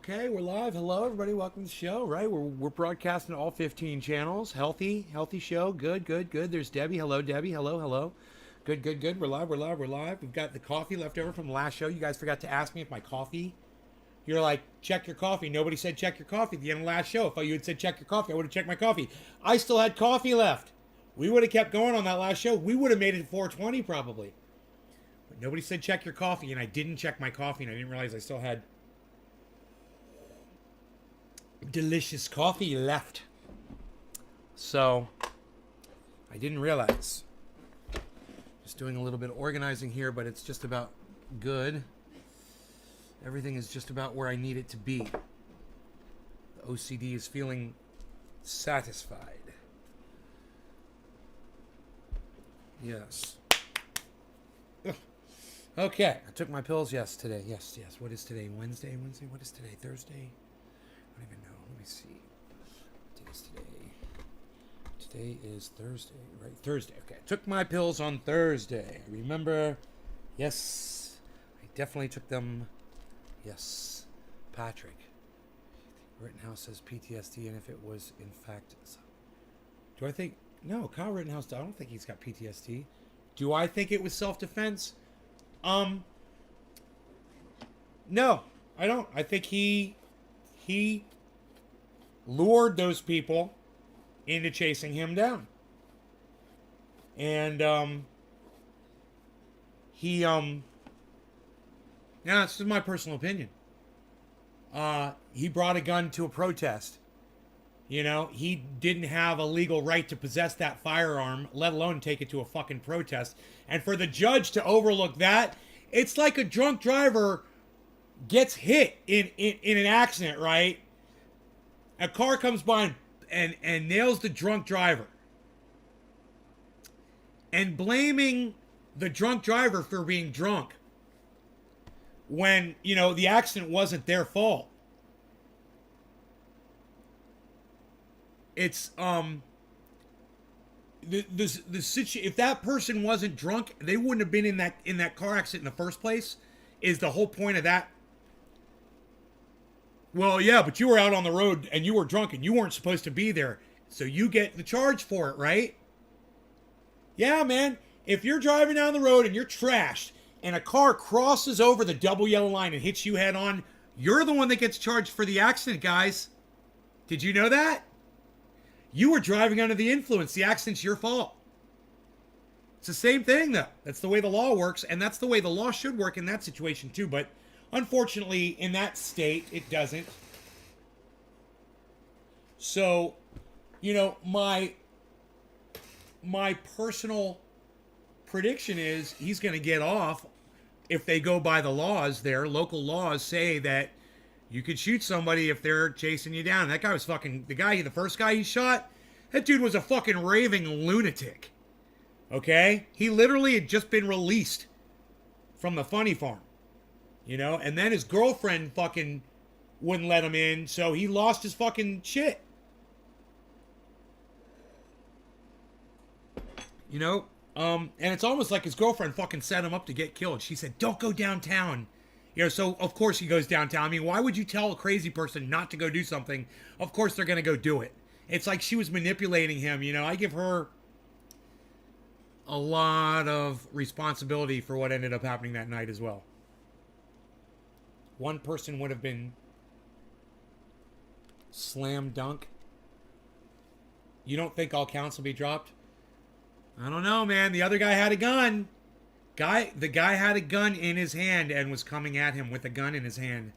Okay, we're live. Hello, everybody. Welcome to the show. Right, we're broadcasting to all 15 channels. Healthy show. Good. There's Debbie. Hello, Debbie. Hello. Good. We're live. We've got the coffee left over from the last show. You guys forgot to ask me if my coffee. You're like, check your coffee. Nobody said check your coffee at the end of the last show. If you had said check your coffee, I would have checked my coffee. I still had coffee left. We would have kept going on that last show. We would have made it 4:20 probably. But nobody said check your coffee, and I didn't check my coffee, and I didn't realize I still had delicious coffee left. So I didn't realize. Just doing a little bit of organizing here, but it's just about good. Everything is just about where I need it to be. The OCD is feeling satisfied. Yes. Ugh. Okay, I took my pills today. Yes. What is today? Wednesday? What is today? Thursday? I don't even know. Let me see. What day is today? Today is Thursday, right? Thursday. Okay. I took my pills on Thursday. I remember. Yes. I definitely took them. Yes. Patrick. Rittenhouse says PTSD, and if it was in fact... Do I think... No, Kyle Rittenhouse, I don't think he's got PTSD. Do I think it was self-defense? No, I don't. I think he lured those people into chasing him down. And, now, this is my personal opinion. He brought a gun to a protest. You know, he didn't have a legal right to possess that firearm, let alone take it to a fucking protest. And for the judge to overlook that, it's like a drunk driver gets hit in an accident, right? A car comes by and nails the drunk driver. And blaming the drunk driver for being drunk when, you know, the accident wasn't their fault. It's the situation. If that person wasn't drunk, they wouldn't have been in that car accident in the first place. Is the whole point of that? Well, yeah, but you were out on the road and you were drunk and you weren't supposed to be there, so you get the charge for it, right? Yeah, man. If you're driving down the road and you're trashed and a car crosses over the double yellow line and hits you head on, you're the one that gets charged for the accident, guys. Did you know that? You were driving under the influence. The accident's your fault. It's the same thing, though. That's the way the law works, and that's the way the law should work in that situation, too. But unfortunately, in that state, it doesn't. So, you know, my personal prediction is he's going to get off if they go by the laws there. Local laws say that you could shoot somebody if they're chasing you down. That guy was fucking... The first guy he shot, that dude was a fucking raving lunatic. Okay? He literally had just been released from the funny farm. You know? And then his girlfriend fucking wouldn't let him in, so he lost his fucking shit. You know? And it's almost like his girlfriend fucking set him up to get killed. She said, don't go downtown. You know, so of course he goes downtown. I mean, why would you tell a crazy person not to go do something? Of course they're going to go do it. It's like she was manipulating him. You know, I give her a lot of responsibility for what ended up happening that night as well. One person would have been slam dunk. You don't think all counts will be dropped? I don't know, man. The other guy had a gun. The guy had a gun in his hand and was coming at him with a gun in his hand.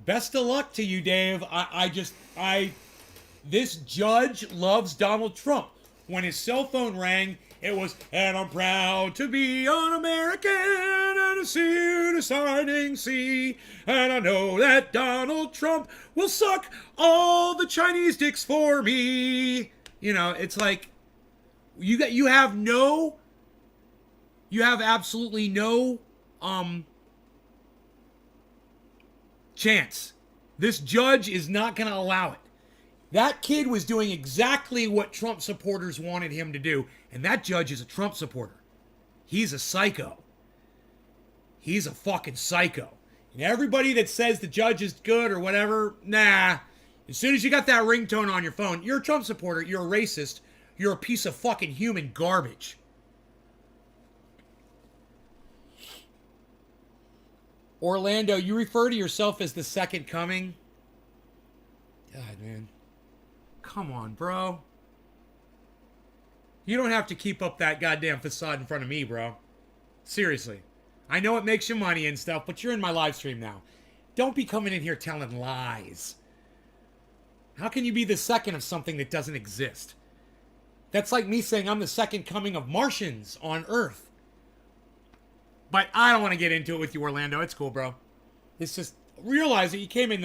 Best of luck to you, Dave. This judge loves Donald Trump. When his cell phone rang, it was, and I'm proud to be an American and a sea deciding sea. And I know that Donald Trump will suck all the Chinese dicks for me. You know, it's like, you have absolutely no chance. This judge is not going to allow it. That kid was doing exactly what Trump supporters wanted him to do, and that judge is a Trump supporter. He's a psycho. He's a fucking psycho. And everybody that says the judge is good or whatever, nah. As soon as you got that ringtone on your phone, you're a Trump supporter, you're a racist, you're a piece of fucking human garbage. Orlando, you refer to yourself as the second coming? God, man. Come on, bro. You don't have to keep up that goddamn facade in front of me, bro. Seriously. I know it makes you money and stuff, but you're in my live stream now. Don't be coming in here telling lies. How can you be the second of something that doesn't exist? That's like me saying I'm the second coming of Martians on Earth. But I don't want to get into it with you, Orlando. It's cool, bro. It's just realize that you came in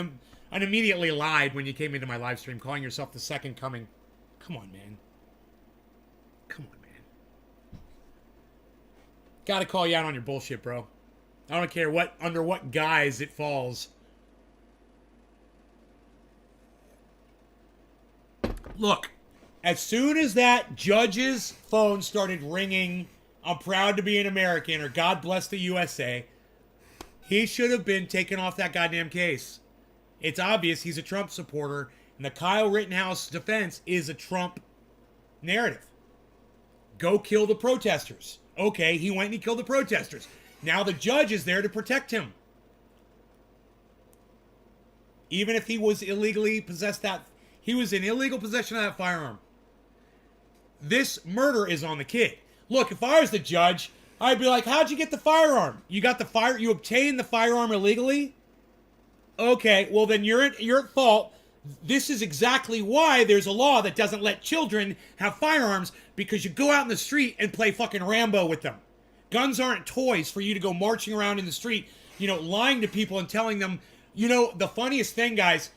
and immediately lied when you came into my live stream, calling yourself the second coming. Come on, man. Come on, man. Gotta call you out on your bullshit, bro. I don't care under what guise it falls. Look, as soon as that judge's phone started ringing, I'm proud to be an American, or God bless the USA, he should have been taken off that goddamn case. It's obvious he's a Trump supporter, and the Kyle Rittenhouse defense is a Trump narrative. Go kill the protesters. Okay, he went and he killed the protesters. Now the judge is there to protect him. Even if he was illegally possessed he was in illegal possession of that firearm. This murder is on the kid. Look, if I was the judge, I'd be like, how'd you get the firearm? You obtained the firearm illegally? Okay, well then you're at fault. This is exactly why there's a law that doesn't let children have firearms, because you go out in the street and play fucking Rambo with them. Guns aren't toys for you to go marching around in the street, lying to people and telling them, the funniest thing, guys,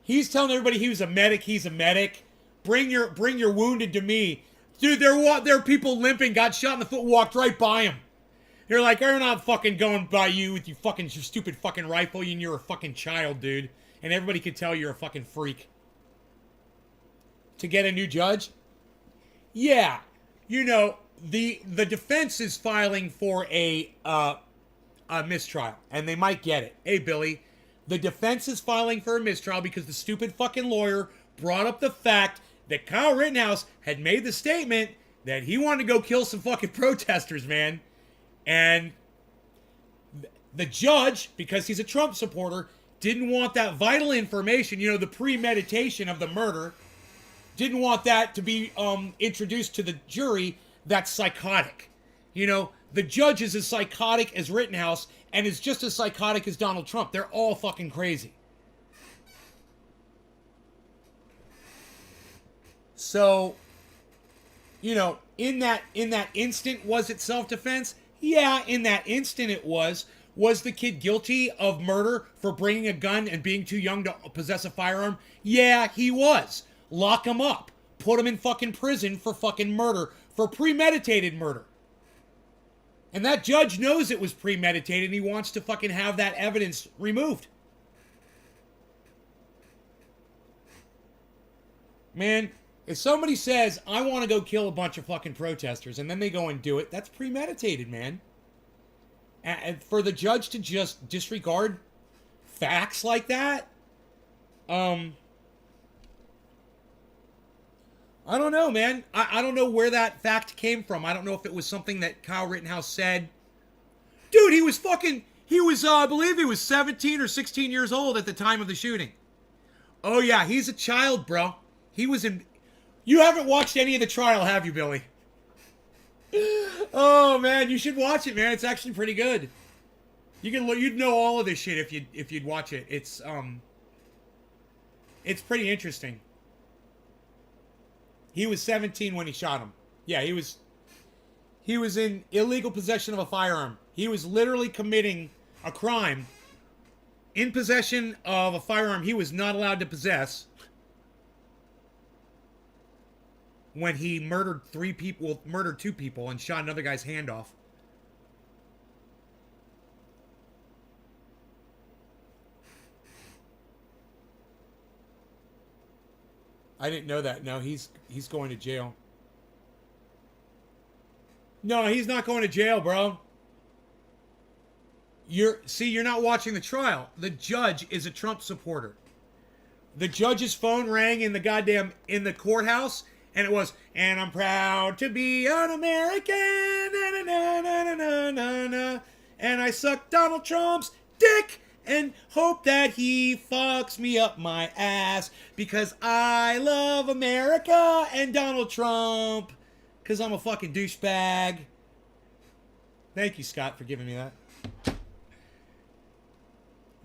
he's telling everybody he was a medic, he's a medic. Bring your wounded to me. Dude, there are people limping, got shot in the foot, walked right by him. You're like, I'm not fucking going by you with your stupid fucking rifle, and you're a fucking child, dude. And everybody can tell you're a fucking freak. To get a new judge? Yeah. The defense is filing for a mistrial, and they might get it. Hey, Billy, the defense is filing for a mistrial because the stupid fucking lawyer brought up the fact that Kyle Rittenhouse had made the statement that he wanted to go kill some fucking protesters, man. And the judge, because he's a Trump supporter, didn't want that vital information, the premeditation of the murder, didn't want that to be introduced to the jury. That's psychotic. The judge is as psychotic as Rittenhouse and is just as psychotic as Donald Trump. They're all fucking crazy. So, in that instant, was it self-defense? Yeah, in that instant it was. Was the kid guilty of murder for bringing a gun and being too young to possess a firearm? Yeah, he was. Lock him up. Put him in fucking prison for fucking murder, for premeditated murder. And that judge knows it was premeditated and he wants to fucking have that evidence removed. Man, if somebody says, I want to go kill a bunch of fucking protesters, and then they go and do it, that's premeditated, man. And for the judge to just disregard facts like that, I don't know, man. I don't know where that fact came from. I don't know if it was something that Kyle Rittenhouse said. Dude, I believe he was 17 or 16 years old at the time of the shooting. Oh yeah, he's a child, bro. You haven't watched any of the trial, have you, Billy? Oh man, you should watch it, man. It's actually pretty good. You'd know all of this shit if you'd watch it. It's pretty interesting. He was 17 when he shot him. Yeah, he was in illegal possession of a firearm. He was literally committing a crime in possession of a firearm he was not allowed to possess when he murdered two people and shot another guy's hand off. I didn't know that. No, he's going to jail. No, he's not going to jail, bro. You're not watching the trial. The judge is a Trump supporter. The judge's phone rang in the courthouse, and it was, and I'm proud to be an American, na, na, na, na, na, na, na, and I suck Donald Trump's dick and hope that he fucks me up my ass because I love America and Donald Trump because I'm a fucking douchebag. Thank you, Scott, for giving me that.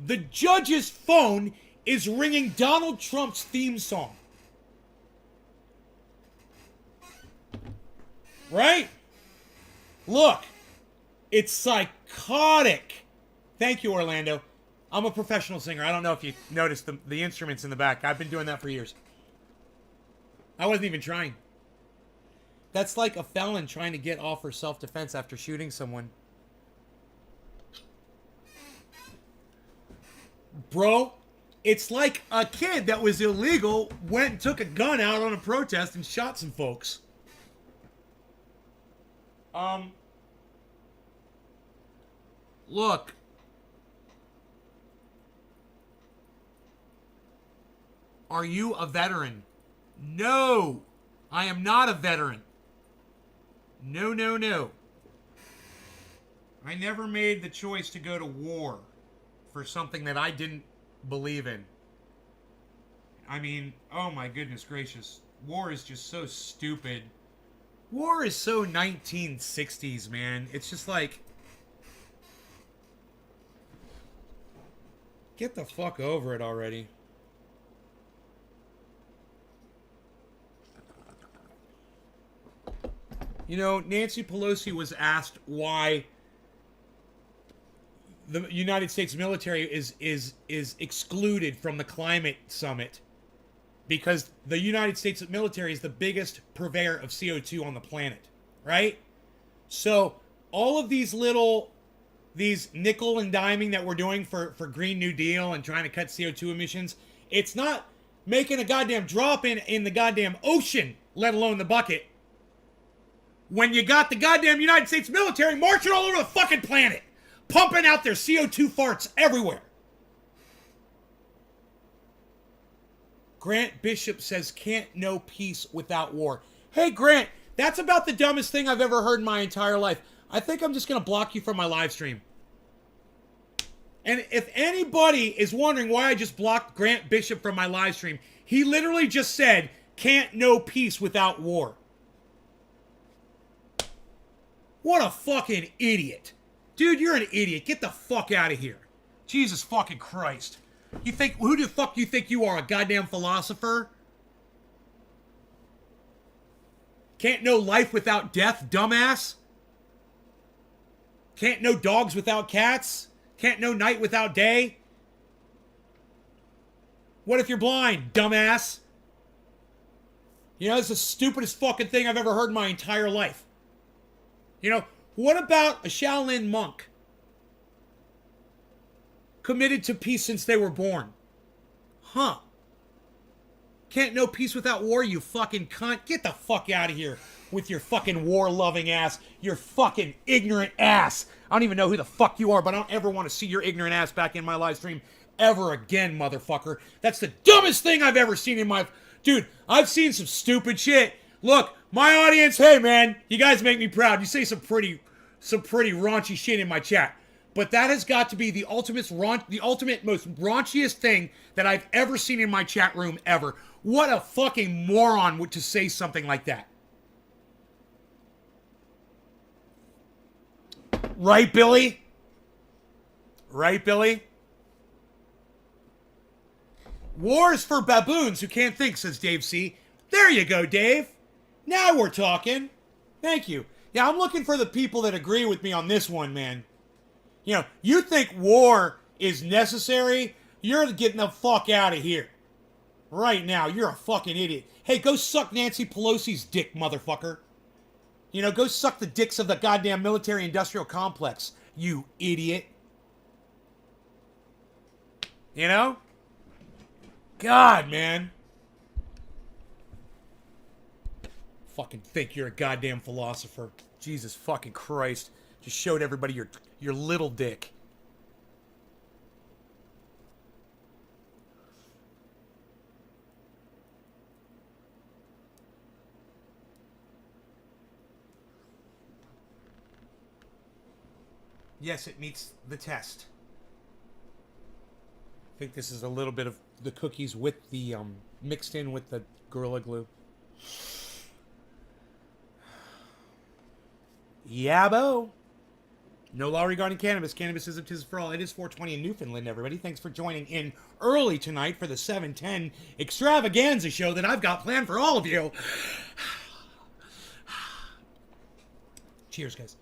The judge's phone is ringing Donald Trump's theme song. Right? Look, it's psychotic. Thank you, Orlando. I'm a professional singer. I don't know if you noticed the instruments in the back. I've been doing that for years. I wasn't even trying. That's like a felon trying to get off for self-defense after shooting someone. Bro, it's like a kid that was illegal went and took a gun out on a protest and shot some folks. Look. Are you a veteran? No, I am not a veteran. No, no, no. I never made the choice to go to war for something that I didn't believe in. I mean, oh my goodness gracious. War is just so stupid. War is so 1960s, man. It's just like, get the fuck over it already. You know, Nancy Pelosi was asked why the United States military is excluded from the climate summit because the United States military is the biggest purveyor of CO2 on the planet, right? So all of these nickel and diming that we're doing for Green New Deal and trying to cut CO2 emissions, it's not making a goddamn drop in the goddamn ocean, let alone the bucket, when you got the goddamn United States military marching all over the fucking planet, pumping out their CO2 farts everywhere. Grant Bishop says, can't know peace without war. Hey, Grant, that's about the dumbest thing I've ever heard in my entire life. I think I'm just going to block you from my live stream. And if anybody is wondering why I just blocked Grant Bishop from my live stream, he literally just said, can't know peace without war. What a fucking idiot. Dude, you're an idiot. Get the fuck out of here. Jesus fucking Christ. Who the fuck do you think you are, a goddamn philosopher? Can't know life without death, dumbass? Can't know dogs without cats? Can't know night without day? What if you're blind, dumbass? You know, it's the stupidest fucking thing I've ever heard in my entire life. You know, what about a Shaolin monk committed to peace since they were born? Huh. Can't know peace without war, you fucking cunt. Get the fuck out of here with your fucking war-loving ass. Your fucking ignorant ass. I don't even know who the fuck you are, but I don't ever want to see your ignorant ass back in my live stream ever again, motherfucker. That's the dumbest thing I've ever seen in my... Dude, I've seen some stupid shit. Look, my audience, hey man, you guys make me proud. You say some pretty raunchy shit in my chat. But that has got to be the ultimate most raunchiest thing that I've ever seen in my chat room ever. What a fucking moron would to say something like that. Right, Billy? Right, Billy? War is for baboons who can't think, says Dave C. There you go, Dave. Now we're talking. Thank you. Yeah, I'm looking for the people that agree with me on this one, man. You know, you think war is necessary? You're getting the fuck out of here. Right now, you're a fucking idiot. Hey, go suck Nancy Pelosi's dick, motherfucker. You know, go suck the dicks of the goddamn military-industrial complex, you idiot. You know? God, man. Fucking think you're a goddamn philosopher. Jesus fucking Christ. Just showed everybody your little dick. Yes, it meets the test. I think this is a little bit of the cookies with the mixed in with the Gorilla Glue. Yabo. No law regarding cannabis. Cannabis isn't tis for all. It is 420 in Newfoundland, everybody. Thanks for joining in early tonight for the 710 extravaganza show that I've got planned for all of you. Cheers, guys.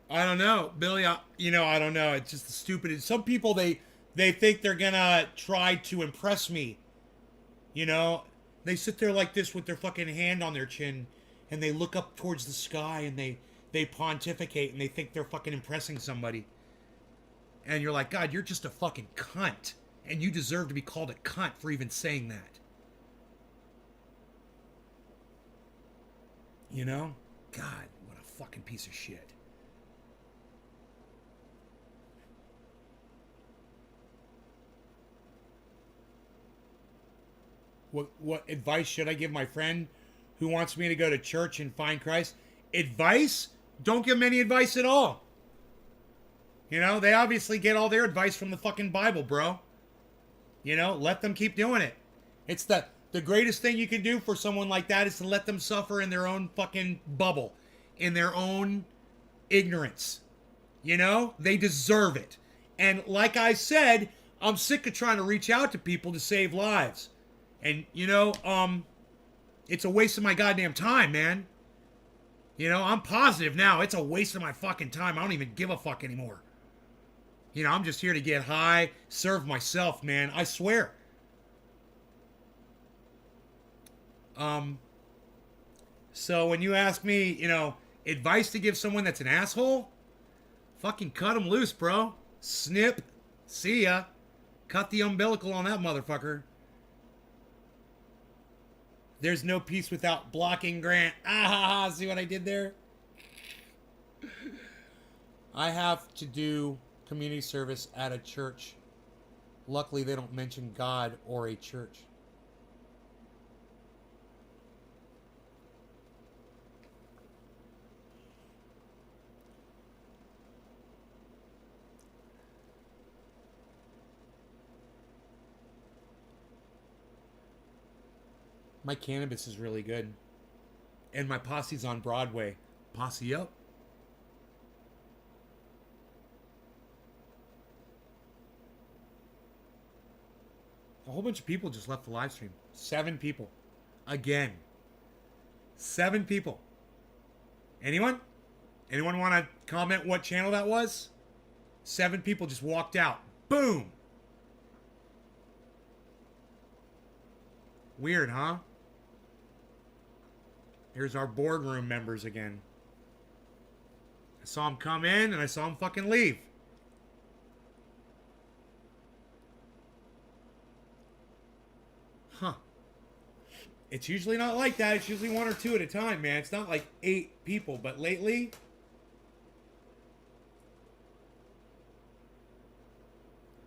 I don't know, Billy. I don't know. It's just the stupid. Some people they think they're gonna try to impress me. You know, they sit there like this with their fucking hand on their chin, and they look up towards the sky and they pontificate and they think they're fucking impressing somebody. And you're like, God, you're just a fucking cunt, and you deserve to be called a cunt for even saying that. You know, God, what a fucking piece of shit. What advice should I give my friend who wants me to go to church and find Christ? Advice? Don't give them any advice at all. You know, they obviously get all their advice from the fucking Bible, bro. You know, let them keep doing it. It's the greatest thing you can do for someone like that is to let them suffer in their own fucking bubble, in their own ignorance. You know, they deserve it. And like I said, I'm sick of trying to reach out to people to save lives. And, you know, it's a waste of my goddamn time, man. You know, I'm positive now. It's a waste of my fucking time. I don't even give a fuck anymore. You know, I'm just here to get high, serve myself, man. I swear. So when you ask me, you know, advice to give someone that's an asshole, fucking cut them loose, bro. Snip. See ya. Cut the umbilical on that motherfucker. There's no peace without blocking Grant. Ah, see what I did there? I have to do community service at a church. Luckily, they don't mention God or a church. My cannabis is really good. And my posse's on Broadway. Posse up. A whole bunch of people just left the live stream. 7 people. Again. 7 people. Anyone? Anyone want to comment what channel that was? 7 people just walked out. Boom! Weird, huh? Here's our boardroom members again. I saw them come in and I saw them fucking leave. Huh. It's usually not like that. It's usually 1 or 2 at a time, man. It's not like 8 people. But lately...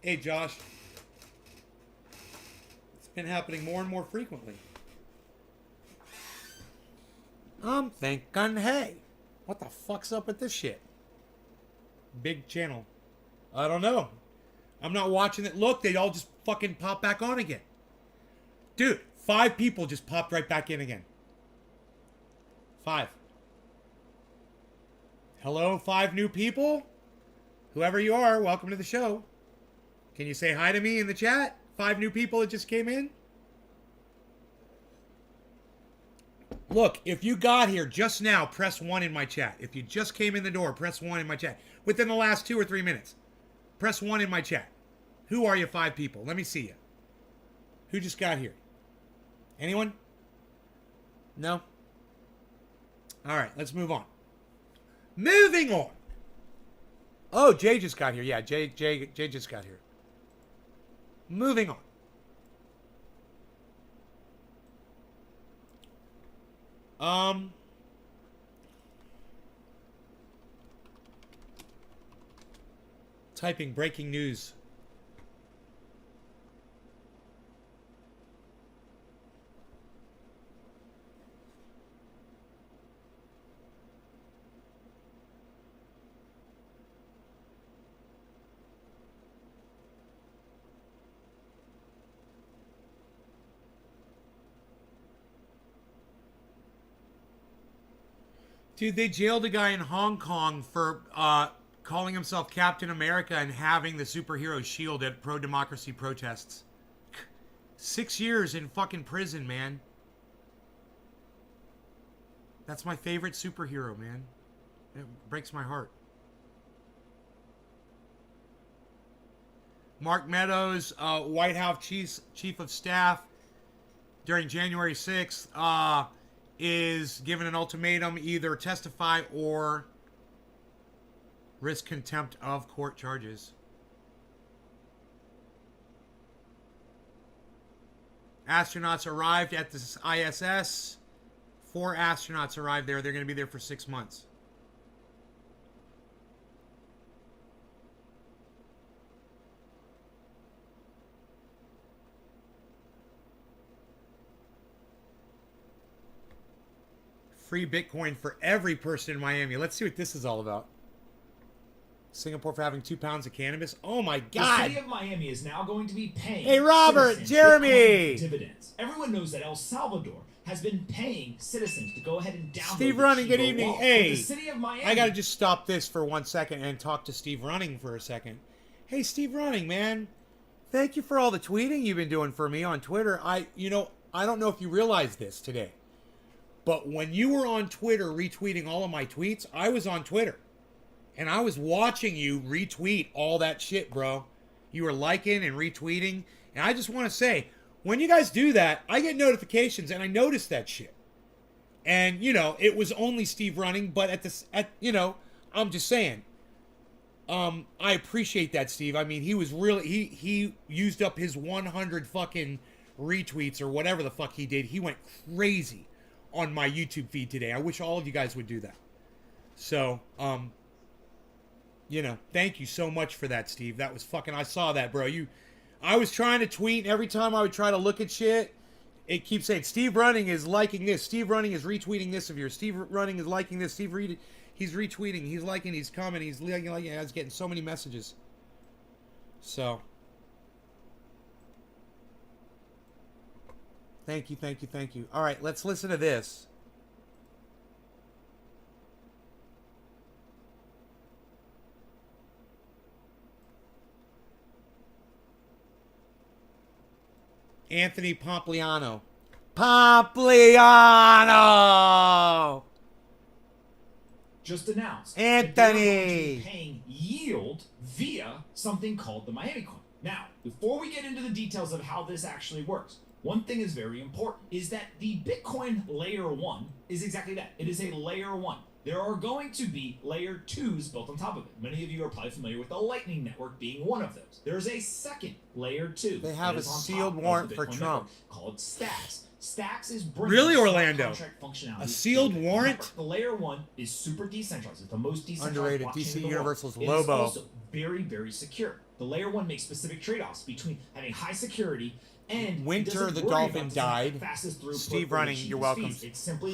Hey, Josh. It's been happening more and more frequently. I'm thinking, hey, what the fuck's up with this shit? Big channel. I don't know. I'm not watching it. Look, they all just fucking pop back on again. Dude, 5 people just popped right back in again. 5. Hello, 5 new people. Whoever you are, welcome to the show. Can you say hi to me in the chat? 5 new people that just came in. Look, if you got here just now, press 1 in my chat. If you just came in the door, press 1 in my chat. Within the last 2 or 3 minutes, press 1 in my chat. Who are you 5 people? Let me see you. Who just got here? Anyone? No? All right, let's move on. Moving on. Oh, Jay just got here. Yeah, Jay just got here. Moving on. Typing breaking news. Dude, they jailed a guy in Hong Kong for calling himself Captain America and having the superhero shield at pro-democracy protests. 6 years in fucking prison, man. That's my favorite superhero, man. It breaks my heart. Mark Meadows, White House Chief of Staff, during January 6th, is given an ultimatum: either testify or risk contempt of court charges. Astronauts arrived at the ISS. 4 astronauts arrived there. They're going to be there for 6 months. Free Bitcoin for every person in Miami. Let's see what this is all about. Singapore for having 2 pounds of cannabis. Oh my God! The city of Miami is now going to be paying. Hey Robert, Jeremy, dividends. Everyone knows that El Salvador has been paying citizens to go ahead and download. Steve Running, good evening. Hey, the city of Miami. I gotta just stop this for 1 second and talk to Steve Running for a second. Hey, Steve Running, man, thank you for all the tweeting you've been doing for me on Twitter. I don't know if you realize this today, but when you were on Twitter retweeting all of my tweets, I was on Twitter. And I was watching you retweet all that shit, bro. You were liking and retweeting. And I just want to say, when you guys do that, I get notifications and I notice that shit. And, it was only Steve Running, but I'm just saying. I appreciate that, Steve. I mean, he was really, he used up his 100 fucking retweets or whatever the fuck he did. He went crazy on my YouTube feed today. I wish all of you guys would do that. So, thank you so much for that, Steve. That was fucking, I saw that, bro. I was trying to tweet, and every time I would try to look at shit, it keeps saying, Steve Running is liking this. Steve Running is retweeting this of yours. Steve Running is liking this. He's retweeting. He's liking. He's commenting. He's liking. I was getting so many messages. So. Thank you. All right, let's listen to this. Anthony Pompliano. Just announced Anthony that they're going to be paying yield via something called the Miami coin. Now, before we get into the details of how this actually works, one thing is very important, is that the Bitcoin layer 1 is exactly that. It is a layer 1. There are going to be layer 2s built on top of it. Many of you are probably familiar with the Lightning Network being one of those. There's a second layer 2. They have a sealed warrant for Trump called Stacks. Stacks is bringing really, Orlando, contract functionality. A sealed warrant? The layer 1 is super decentralized. It's the most decentralized underrated. blockchain DC in the Universal's world. Lobo. It is also very, very secure. The layer 1 makes specific trade-offs between having high security and Winter the Dolphin died. Steve Running, you're welcome.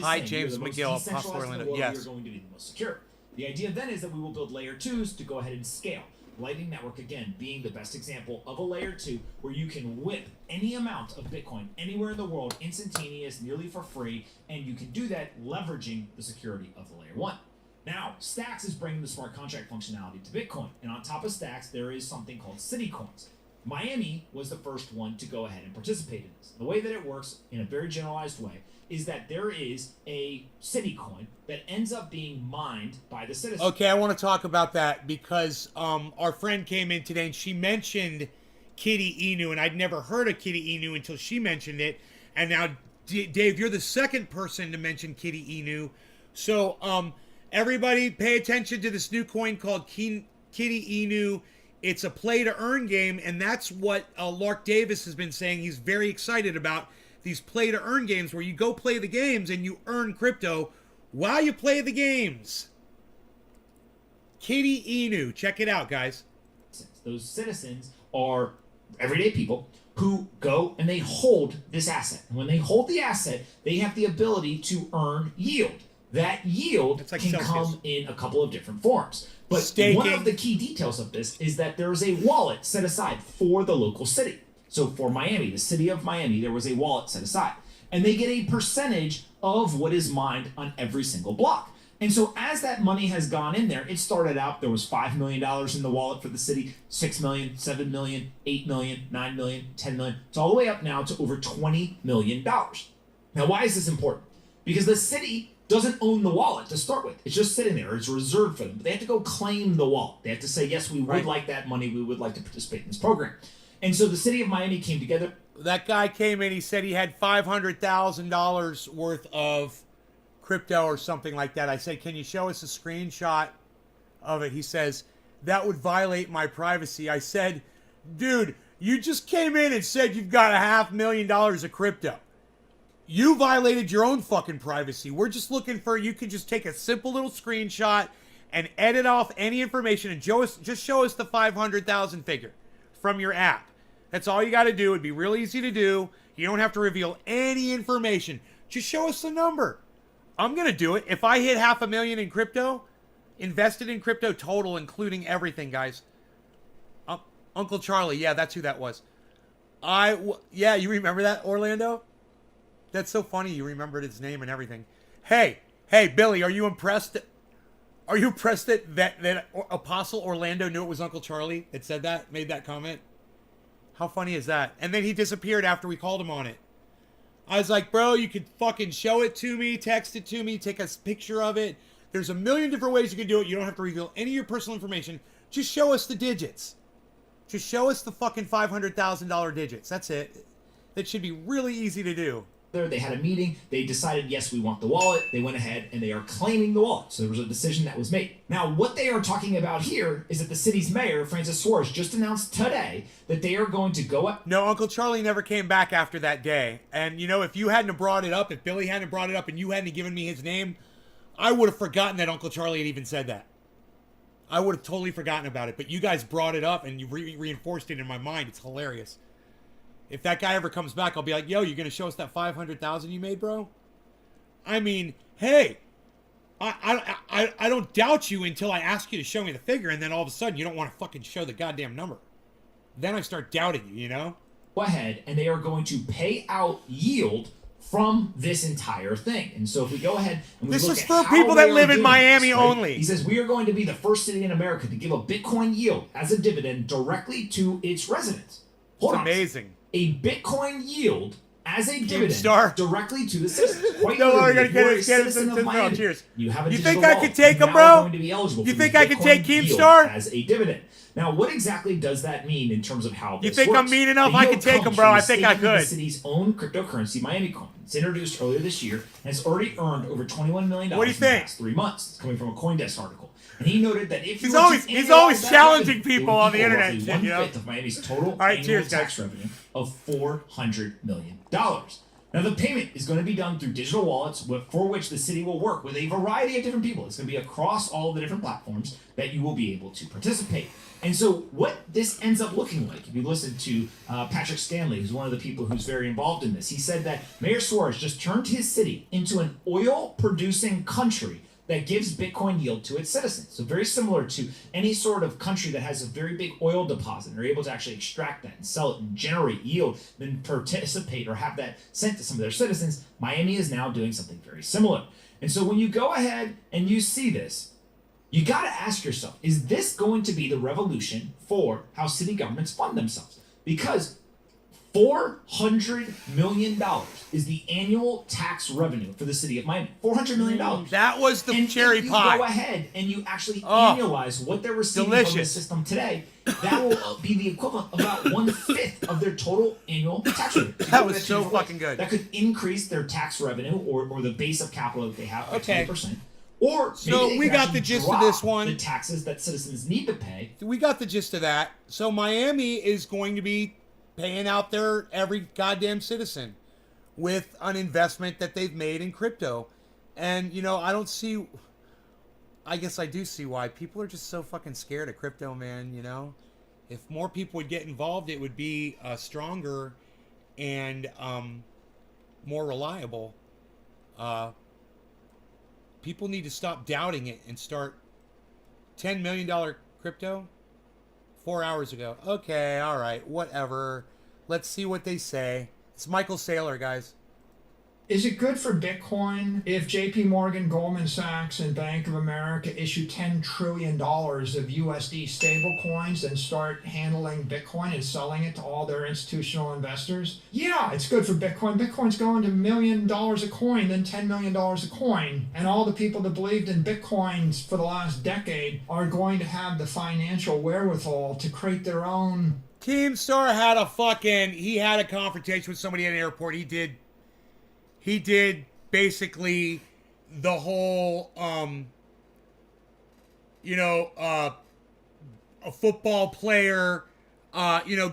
Hi, James McGill, Possible Orlando. Yes. You're going to be the most secure. The idea then is that we will build layer 2s to go ahead and scale. Lightning Network, again, being the best example of a layer 2 where you can whip any amount of Bitcoin anywhere in the world, instantaneous, nearly for free, and you can do that leveraging the security of the layer 1. Now, Stacks is bringing the smart contract functionality to Bitcoin. And on top of Stacks, there is something called City Coins. Miami was the first one to go ahead and participate in this. The way that it works, in a very generalized way, is that there is a city coin that ends up being mined by the citizens. Okay, I want to talk about that because our friend came in today and she mentioned Kitty Inu, and I'd never heard of Kitty Inu until she mentioned it. And now, Dave, you're the second person to mention Kitty Inu. So, everybody pay attention to this new coin called Kitty Inu. It's a play-to-earn game, and that's what Lark Davis has been saying. He's very excited about these play-to-earn games where you go play the games and you earn crypto while you play the games. Kitty Inu. Check it out, guys. Those citizens are everyday people who go and they hold this asset. And when they hold the asset, they have the ability to earn yield. That yield like can Celsius. come in a couple of different forms. But Staking. one of the key details of this is that there is a wallet set aside for the local city. So for Miami, the city of Miami, there was a wallet set aside. And they get a percentage of what is mined on every single block. And so as that money has gone in there, it started out, there was $5 million in the wallet for the city, $6 million, $7 million, $8 million, $9 million, $10 million. It's all the way up now to over $20 million. Now, why is this important? Because the city doesn't own the wallet to start with. It's just sitting there. It's reserved for them. But they have to go claim the wallet. They have to say, yes, we would like that money. We would like to participate in this program. And so the city of Miami came together. That guy came in, he said he had $500,000 worth of crypto or something like that. I said, can you show us a screenshot of it? He says, that would violate my privacy. I said, dude, you just came in and said you've got $500,000 of crypto. You violated your own fucking privacy. We're just looking for, you can just take a simple little screenshot and edit off any information and just show us the 500,000 figure from your app. That's all you got to do. It'd be real easy to do. You don't have to reveal any information. Just show us the number. I'm going to do it. If I hit $500,000 in crypto, invested in crypto total, including everything, guys. Uncle Charlie. Yeah, that's who that was. Yeah, you remember that, Orlando? That's so funny. You remembered his name and everything. Hey, Billy, are you impressed? Are you impressed that Apostle Orlando knew it was Uncle Charlie that said that, made that comment? How funny is that? And then he disappeared after we called him on it. I was like, bro, you could fucking show it to me, text it to me, take a picture of it. There's a million different ways you can do it. You don't have to reveal any of your personal information. Just show us the digits. Just show us the fucking $500,000 digits. That's it. That should be really easy to do. They had a meeting. They decided, yes, we want the wallet. They went ahead and they are claiming the wallet. So there was a decision that was made. Now, what they are talking about here is that the city's mayor, Francis Suarez, just announced today that they are going to go up. No, Uncle Charlie never came back after that day. And, you know, if you hadn't brought it up, if Billy hadn't brought it up and you hadn't given me his name, I would have forgotten that Uncle Charlie had even said that. I would have totally forgotten about it. But you guys brought it up and you reinforced it in my mind. It's hilarious. If that guy ever comes back, I'll be like, yo, you're going to show us that 500,000 you made, bro? I mean, hey, I don't doubt you until I ask you to show me the figure, and then all of a sudden you don't want to fucking show the goddamn number. Then I start doubting you, you know? Go ahead, and they are going to pay out yield from this entire thing. And so if we go ahead and we this look is at for how people they that are live in doing Miami this, right? only. He says, we are going to be the first city in America to give a Bitcoin yield as a dividend directly to its residents. Hold It's on. amazing. A Bitcoin yield as a dividend Star. directly to the citizens. Quite No, literally, we're if you're gonna a get citizen of no, Miami, cheers. you have a You digital think I wallet. could take You're them, now bro? going to be eligible You for think this I could Bitcoin take yield Keemstar? as a dividend. Now, what exactly does that mean in terms of how this You think works? I'm mean enough? The I yield could take comes them, bro. from I the think I staking of could. The city's own cryptocurrency, Miami Coin. It's introduced earlier this year, and it's already earned over $21 million What do you in the think? past 3 months. It's coming from a CoinDesk article. And he noted that if He's you were always- to he's annualize always that challenging revenue, people it would on the equal internet, roughly you know? 1/5 of Miami's total right, annual cheers, tax guys. revenue of $400 million. Now, the payment is going to be done through digital wallets for which the city will work with a variety of different people. It's going to be across all of the different platforms that you will be able to participate. And so what this ends up looking like, if you listen to Patrick Stanley, who's one of the people who's very involved in this, he said that Mayor Suarez just turned his city into an oil-producing country that gives Bitcoin yield to its citizens. So very similar to any sort of country that has a very big oil deposit and are able to actually extract that and sell it and generate yield, then participate or have that sent to some of their citizens, Miami is now doing something very similar. And so when you go ahead and you see this, You got to ask yourself, is this going to be the revolution for how city governments fund themselves? Because $400 million is the annual tax revenue for the city of Miami. $400 million. That was the And cherry if you pie. go ahead and you actually annualize what they're receiving from the delicious. system today, that will be the equivalent of about 1/5 of their total annual tax revenue. That was so fucking good. That could increase their tax revenue or the base of capital that they have by Okay. 20%. Or So maybe they we could got actually the gist of drop this one. the taxes that citizens need to pay. We got the gist of that. So Miami is going to be paying out their every goddamn citizen with an investment that they've made in crypto. And, I don't see... I guess I do see why. People are just so fucking scared of crypto, man, If more people would get involved, it would be stronger and more reliable. People need to stop doubting it and start $10 million crypto 4 hours ago. Okay, all right, whatever. Let's see what they say. It's Michael Saylor, guys. Is it good for Bitcoin if JP Morgan, Goldman Sachs, and Bank of America issue $10 trillion of USD stablecoins and start handling Bitcoin and selling it to all their institutional investors? Yeah, it's good for Bitcoin. Bitcoin's going to $1 million a coin, then $10 million a coin. And all the people that believed in Bitcoins for the last decade are going to have the financial wherewithal to create their own. Keemstar he had a confrontation with somebody at an airport. He did basically the whole, a football player,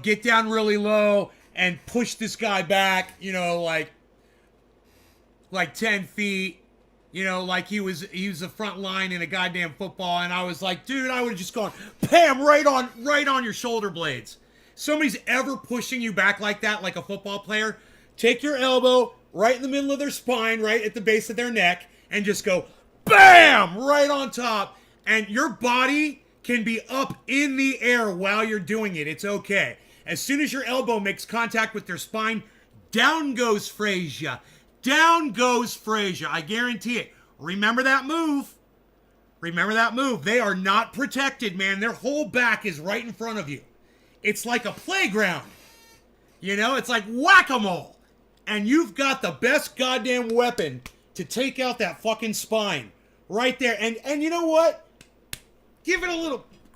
get down really low and push this guy back, like 10 feet, like he was the front line in a goddamn football. And I was like, dude, I would have just gone, bam, right on your shoulder blades. Somebody's ever pushing you back like that, like a football player, take your elbow right in the middle of their spine, right at the base of their neck, and just go, bam, right on top. And your body can be up in the air while you're doing it. It's okay. As soon as your elbow makes contact with their spine, down goes Frazier. Down goes Frazier. I guarantee it. Remember that move. Remember that move. They are not protected, man. Their whole back is right in front of you. It's like a playground. It's like whack-a-mole. And you've got the best goddamn weapon to take out that fucking spine. Right there. And you know what? Give it a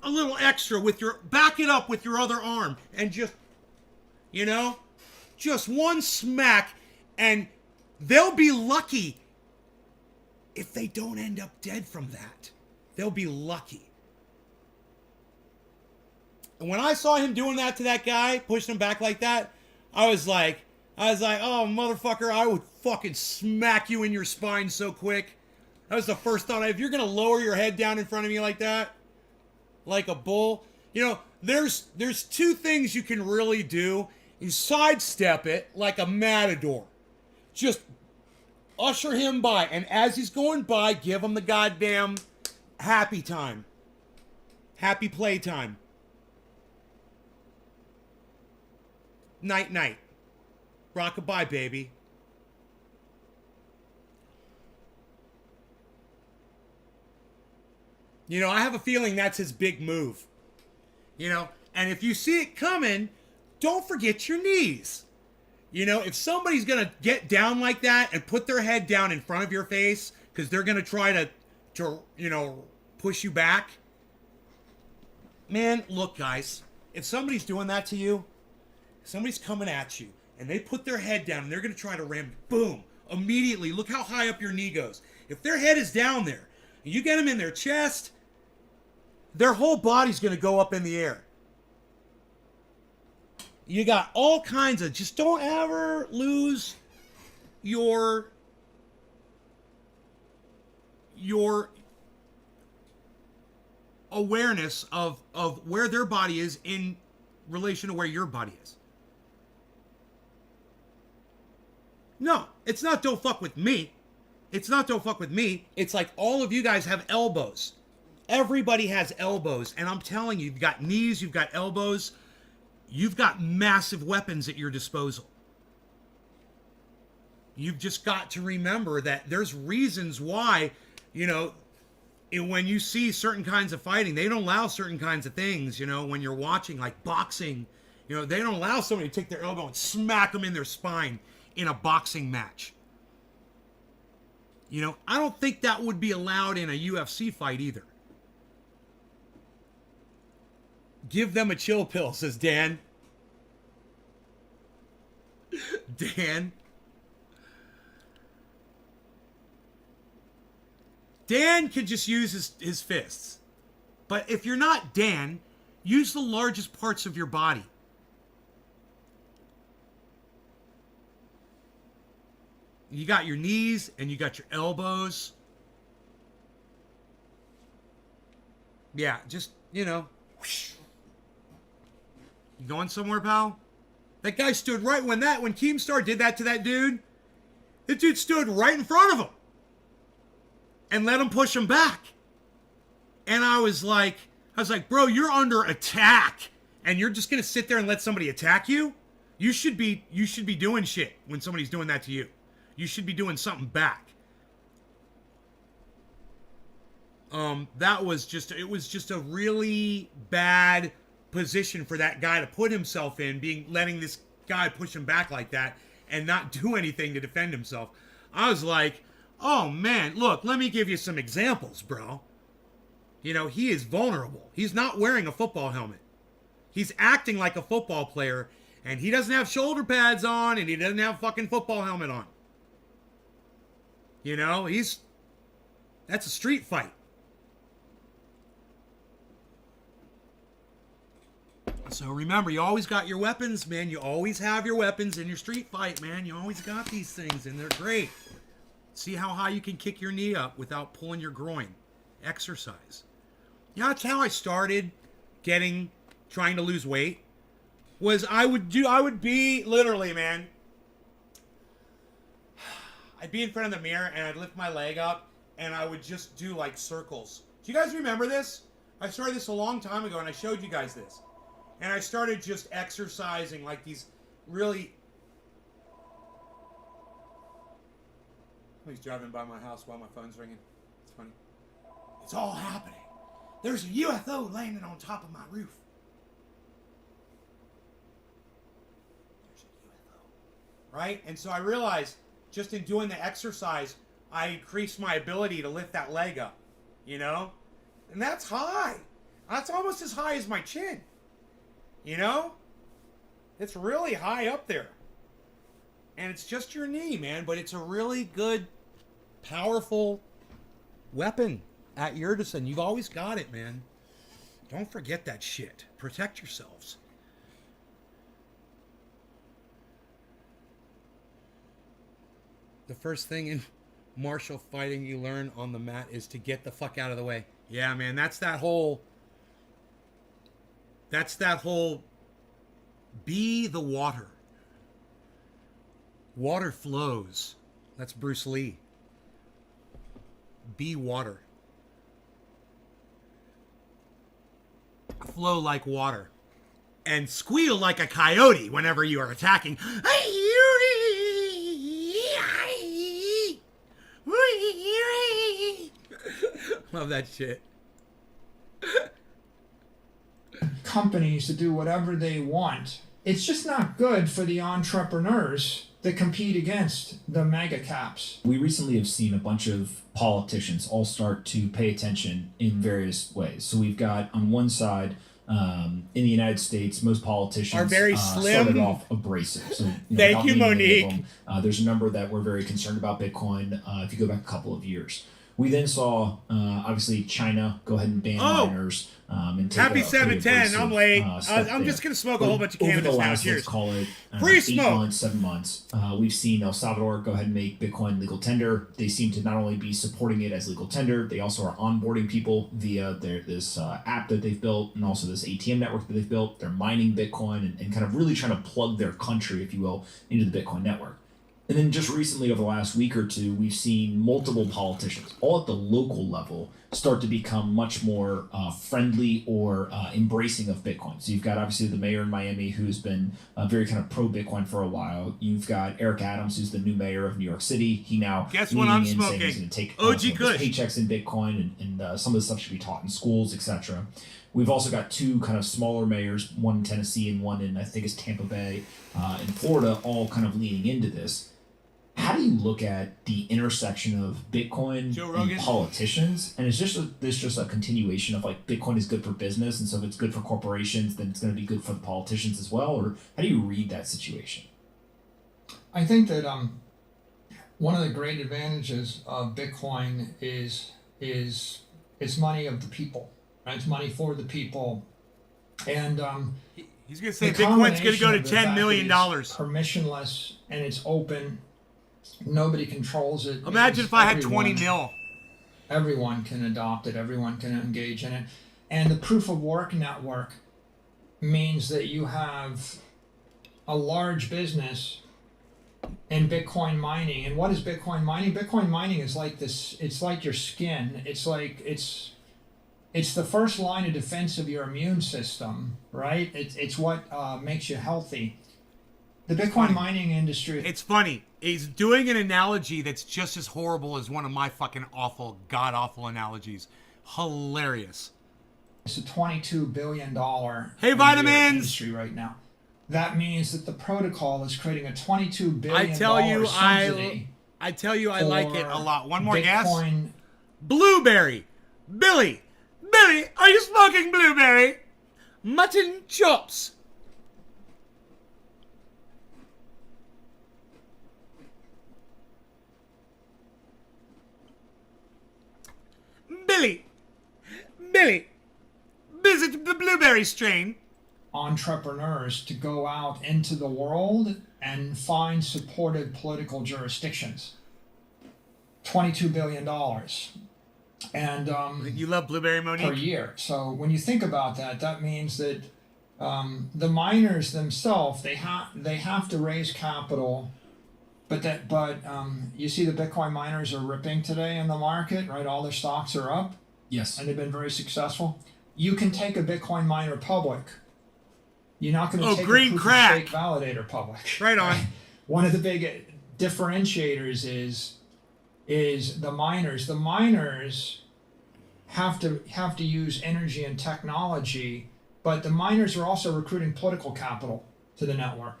little extra with back it up with your other arm. And just one smack. And they'll be lucky if they don't end up dead from that. They'll be lucky. And when I saw him doing that to that guy, pushing him back like that, I was like, oh, motherfucker, I would fucking smack you in your spine so quick. That was the first thought. If you're going to lower your head down in front of me like that, like a bull, there's two things you can really do. You sidestep it like a matador. Just usher him by. And as he's going by, give him the goddamn happy time. Happy playtime. Night, night. Rockabye, baby. I have a feeling that's his big move. And if you see it coming, don't forget your knees. If somebody's going to get down like that and put their head down in front of your face because they're going to try to push you back. Man, look, guys, if somebody's doing that to you, somebody's coming at you, and they put their head down, and they're going to try to ram, boom, immediately, look how high up your knee goes. If their head is down there, and you get them in their chest, their whole body's going to go up in the air. You got all kinds of, just don't ever lose your awareness of where their body is in relation to where your body is. No, it's not don't fuck with me. It's not don't fuck with me. It's like all of you guys have elbows. Everybody has elbows. And I'm telling you, you've got knees, you've got elbows. You've got massive weapons at your disposal. You've just got to remember that there's reasons why, when you see certain kinds of fighting, they don't allow certain kinds of things, you know, when you're watching, like boxing, you know, they don't allow somebody to take their elbow and smack them in their spine in a boxing match. You know, I don't think that would be allowed in a UFC fight either. Give them a chill pill, says Dan. Dan. Dan could just use his fists. But if you're not Dan, use the largest parts of your body. You got your knees and you got your elbows. Yeah, just, you know. Whoosh. You going somewhere, pal? That guy stood right when Keemstar did that to that dude. The dude stood right in front of him and let him push him back. And I was like, bro, you're under attack, and you're just gonna sit there and let somebody attack you? You should be doing shit when somebody's doing that to you. You should be doing something back. It was just a really bad position for that guy to put himself in, letting this guy push him back like that and not do anything to defend himself. I was like, oh man, look, let me give you some examples, bro. You know, he is vulnerable. He's not wearing a football helmet. He's acting like a football player, and he doesn't have shoulder pads on, and he doesn't have a fucking football helmet on. You know, that's a street fight. So remember, you always got your weapons, man. You always have your weapons in your street fight, man. You always got these things, and they're great. See how high you can kick your knee up without pulling your groin. Exercise. You know, that's how I started trying to lose weight. I would be literally, man. I'd be in front of the mirror and I'd lift my leg up and I would just do like circles. Do you guys remember this? I started this a long time ago and I showed you guys this. And I started just exercising like these really... Somebody's driving by my house while my phone's ringing. It's funny. It's all happening. There's a UFO landing on top of my roof. There's a UFO. Right? And so I realized just in doing the exercise, I increased my ability to lift that leg up. You know? And that's high. That's almost as high as my chin. You know? It's really high up there. And it's just your knee, man. But it's a really good, powerful weapon at your disposal. You've always got it, man. Don't forget that shit. Protect yourselves. The first thing in martial fighting you learn on the mat is to get the fuck out of the way. Yeah, man. That's that whole be the water. Water flows. That's Bruce Lee. Be water. Flow like water. And squeal like a coyote whenever you are attacking. Love that shit. Companies to do whatever they want. It's just not good for the entrepreneurs that compete against the mega caps. We recently have seen a bunch of politicians all start to pay attention in various ways. So we've got on one side, in the United States, most politicians are very slim. Started off abrasive. So, Thank you, Monique. There's a number that were very concerned about Bitcoin if you go back a couple of years. We then saw, obviously, China go ahead and ban miners. And take Happy 710. I'm late. I'm just going to smoke a whole bunch of cannabis now. Cheers. Let's call it 8 months, 7 months. We've seen El Salvador go ahead and make Bitcoin legal tender. They seem to not only be supporting it as legal tender, they also are onboarding people via this app that they've built and also this ATM network that they've built. They're mining Bitcoin and kind of really trying to plug their country, if you will, into the Bitcoin network. And then just recently, over the last week or two, we've seen multiple politicians, all at the local level, start to become much more friendly or embracing of Bitcoin. So you've got obviously the mayor in Miami who's been very kind of pro Bitcoin for a while. You've got Eric Adams, who's the new mayor of New York City. He now guess what I'm saying smoking? he's going to take OG some of Kush. his paychecks in Bitcoin, and some of the stuff should be taught in schools, etc. We've also got two kind of smaller mayors, one in Tennessee and one in I think is Tampa Bay in Florida, all kind of leaning into this. How do you look at the intersection of Bitcoin and politicians? And is this just a continuation of like Bitcoin is good for business, and so if it's good for corporations, then it's going to be good for the politicians as well? Or how do you read that situation? I think that one of the great advantages of Bitcoin is it's money of the people, right? It's money for the people, and he's going to say Bitcoin's going to go to $10 million. Permissionless and it's open. Nobody controls it. Imagine if I had 20 mil. Everyone can adopt it. Everyone can engage in it. And the proof of work network means that you have a large business in Bitcoin mining. And what is Bitcoin mining? Bitcoin mining is like this. It's like your skin. It's like it's the first line of defense of your immune system, right? It's what makes you healthy. The Bitcoin mining industry. It's funny. He's doing an analogy that's just as horrible as one of my fucking awful, god-awful analogies. Hilarious. It's a $22 billion industry right now. That means that the protocol is creating a $22 billion subsidy. I tell you, I like it a lot. One more Bitcoin. guess. Blueberry. Billy, are you smoking blueberry? Mutton chops. Billy, visit the blueberry strain. Entrepreneurs to go out into the world and find supported political jurisdictions. $22 billion. And you love blueberry, Monique? Per year. So when you think about that, that means that the miners themselves, they have to raise capital. But you see the Bitcoin miners are ripping today in the market, right? All their stocks are up. Yes. And they've been very successful. You can take a Bitcoin miner public. You're not going to take a proof of stake validator public. Right on. One of the big differentiators is the miners. The miners have to use energy and technology, but the miners are also recruiting political capital to the network.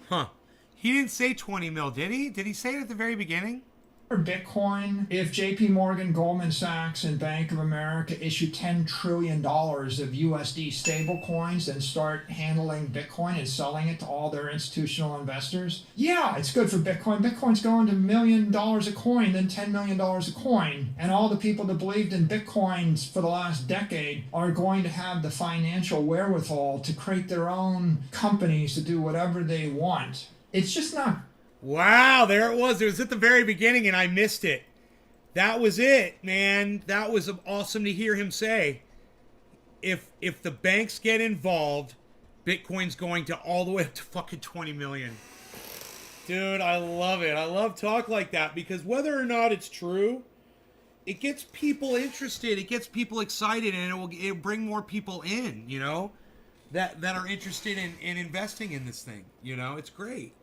Huh. He didn't say 20 mil, did he? Did he say it at the very beginning? For Bitcoin, if JP Morgan, Goldman Sachs, and Bank of America issue $10 trillion of USD stablecoins and start handling Bitcoin and selling it to all their institutional investors, yeah, it's good for Bitcoin. Bitcoin's going to $1 million a coin, then $10 million a coin. And all the people that believed in Bitcoins for the last decade are going to have the financial wherewithal to create their own companies to do whatever they want. It's just not. Wow, there it was. It was at the very beginning, and I missed it. That was it, man. That was awesome to hear him say. If the banks get involved, Bitcoin's going to all the way up to fucking 20 million. Dude, I love it. I love talk like that because whether or not it's true, it gets people interested. It gets people excited, and it'll bring more people in, you know, that are interested in investing in this thing. You know, it's great.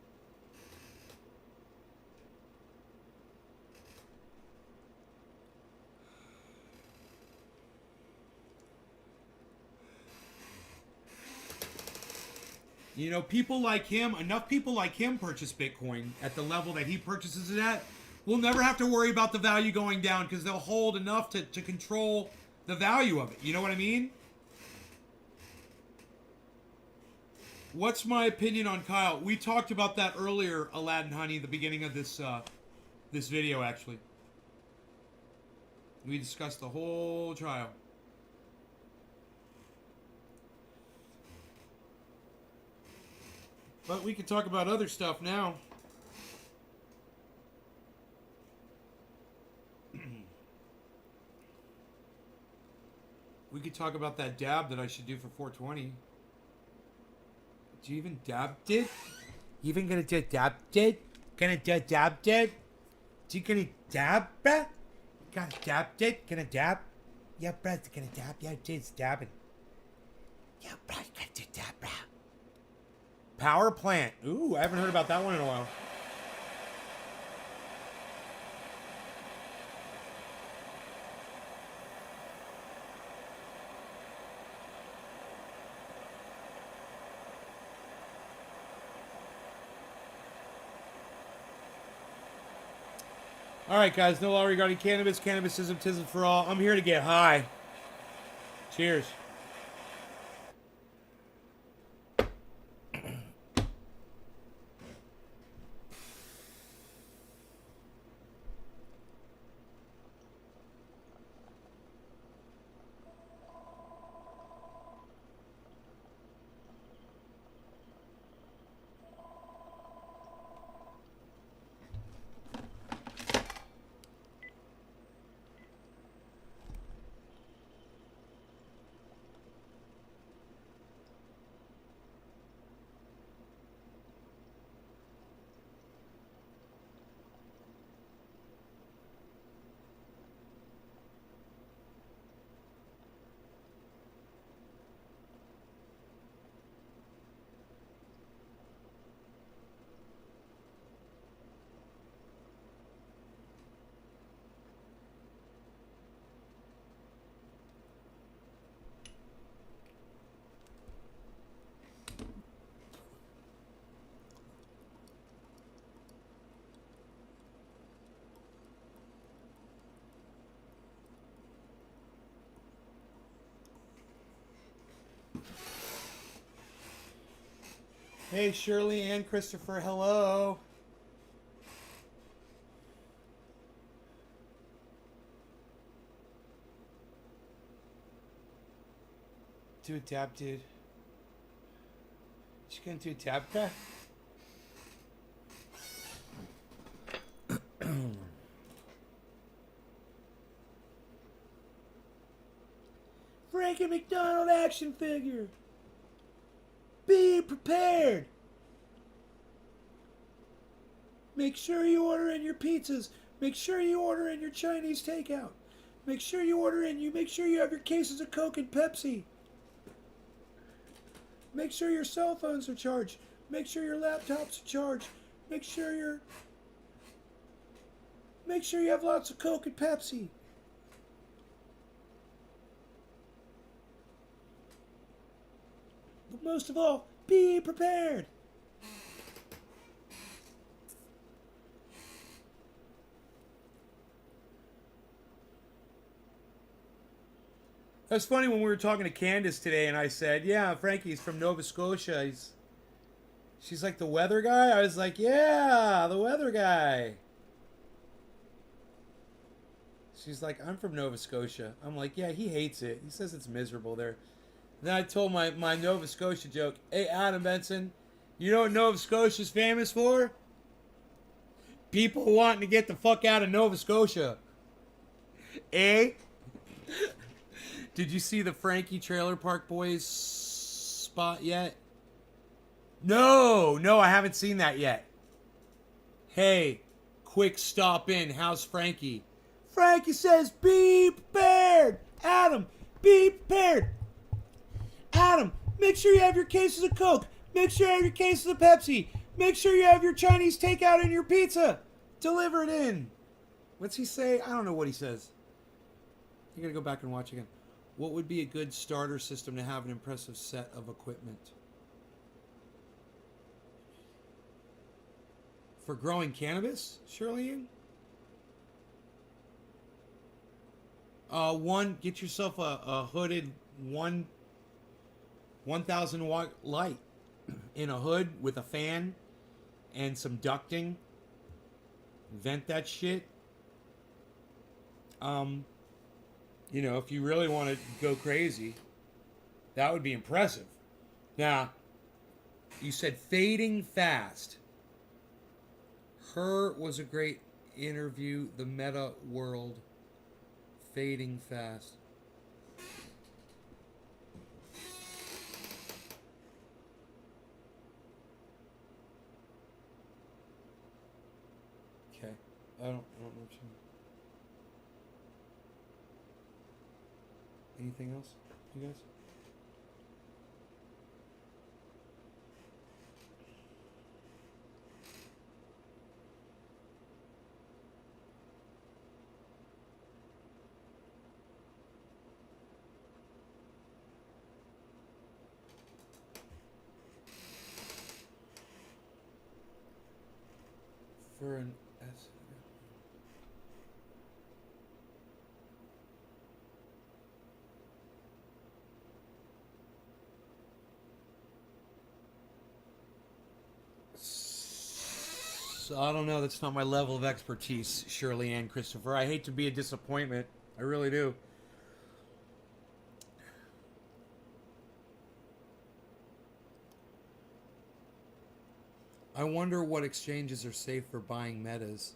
You know, people like him, enough people like him purchase Bitcoin at the level that he purchases it at. We'll never have to worry about the value going down because they'll hold enough to control the value of it. You know what I mean? What's my opinion on Kyle? We talked about that earlier, Aladdin Honey, the beginning of this this video, actually. We discussed the whole trial. But we can talk about other stuff now. We could talk about that dab that I should do for 420. Did you even dab? You even gonna do adapted? Gonna do adapted? You gonna dab, bruh? Gonna adapt it? Gonna dab? Yeah, bruh, it's gonna dab. Yeah, it's dabbing. Yeah, bruh, you gotta do dab, bruh. Power plant. Ooh, I haven't heard about that one in a while. All right, guys, no law regarding cannabis. Cannabisism, tism for all. I'm here to get high. Cheers. Hey, Shirley and Christopher, hello. Do a dab, dude. You gonna do a dab, guy? Frankie McDonald action figure. Be prepared. Make sure you order in your pizzas. Make sure you order in your Chinese takeout. Make sure you order in. Make sure you have your cases of Coke and Pepsi. Make sure your cell phones are charged. Make sure your laptops are charged. Make sure you have lots of Coke and Pepsi. But most of all, be prepared. That's funny when we were talking to Candace today and I said, yeah, Frankie's from Nova Scotia. She's like, the weather guy? I was like, yeah, the weather guy. She's like, I'm from Nova Scotia. I'm like, yeah, he hates it. He says it's miserable there. Then I told my Nova Scotia joke. Hey, Adam Benson, you know what Nova Scotia's famous for? People wanting to get the fuck out of Nova Scotia. Eh? Did you see the Frankie Trailer Park Boys spot yet? No, I haven't seen that yet. Hey, quick stop in. How's Frankie? Frankie says, be prepared. Adam, be prepared. Adam, make sure you have your cases of Coke. Make sure you have your cases of Pepsi. Make sure you have your Chinese takeout and your pizza. Deliver it in. What's he say? I don't know what he says. You gotta go back and watch again. What would be a good starter system to have an impressive set of equipment? For growing cannabis, Shirley? Get yourself a hooded 1,000 watt light in a hood with a fan and some ducting. Vent that shit. You know, if you really want to go crazy, that would be impressive. Now, you said fading fast. Her was a great interview. The meta world. Fading fast. Okay. I don't know what you mean. Anything else, you guys? For an S. So, I don't know. That's not my level of expertise, Shirley Ann Christopher. I hate to be a disappointment. I really do. I wonder what exchanges are safe for buying metas.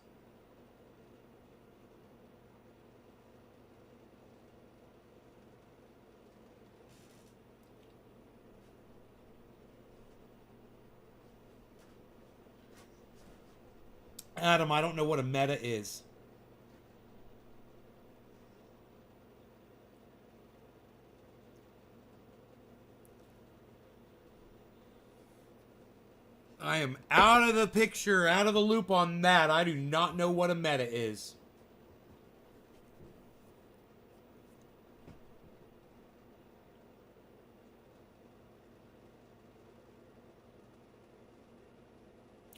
Adam, I don't know what a meta is. I am out of the picture, out of the loop on that. I do not know what a meta is.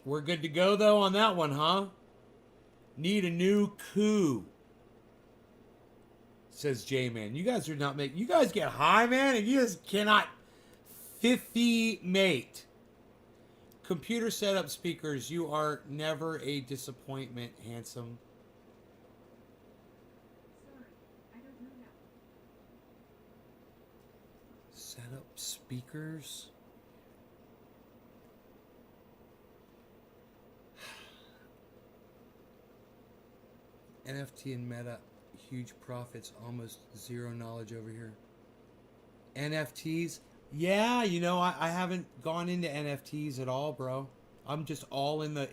We're good to go, though, on that one, huh? Need a new coup, says J-Man. You guys are not making... You guys get high, man, and you just cannot 50 mate. Computer setup speakers, you are never a disappointment, handsome. Sorry, I don't know that. Setup speakers? NFT and meta, huge profits, almost zero knowledge over here. NFTs? Yeah, you know, I haven't gone into NFTs at all, bro. I'm just all in the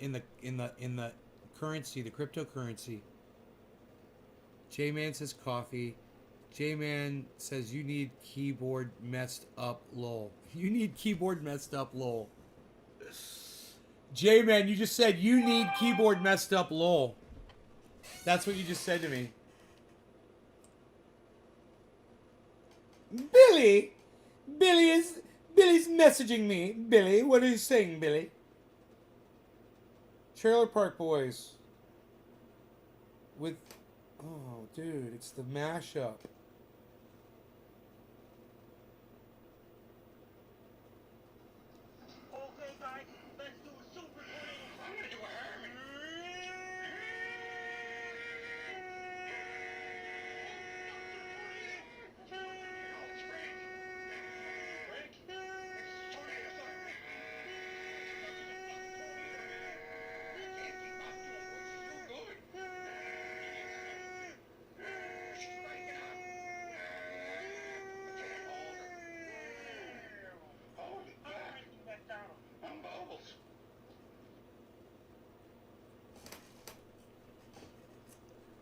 currency, the cryptocurrency. J-Man says coffee. J-Man says you need keyboard messed up, lol. You need keyboard messed up, lol. J-Man, you just said you need keyboard messed up, lol. That's what you just said to me. Billy! Billy's messaging me. Billy, what are you saying, Billy? Trailer Park Boys. With... Oh, dude, it's the mashup. Okay, guys, let's do a super tornado. I'm gonna do a Herman.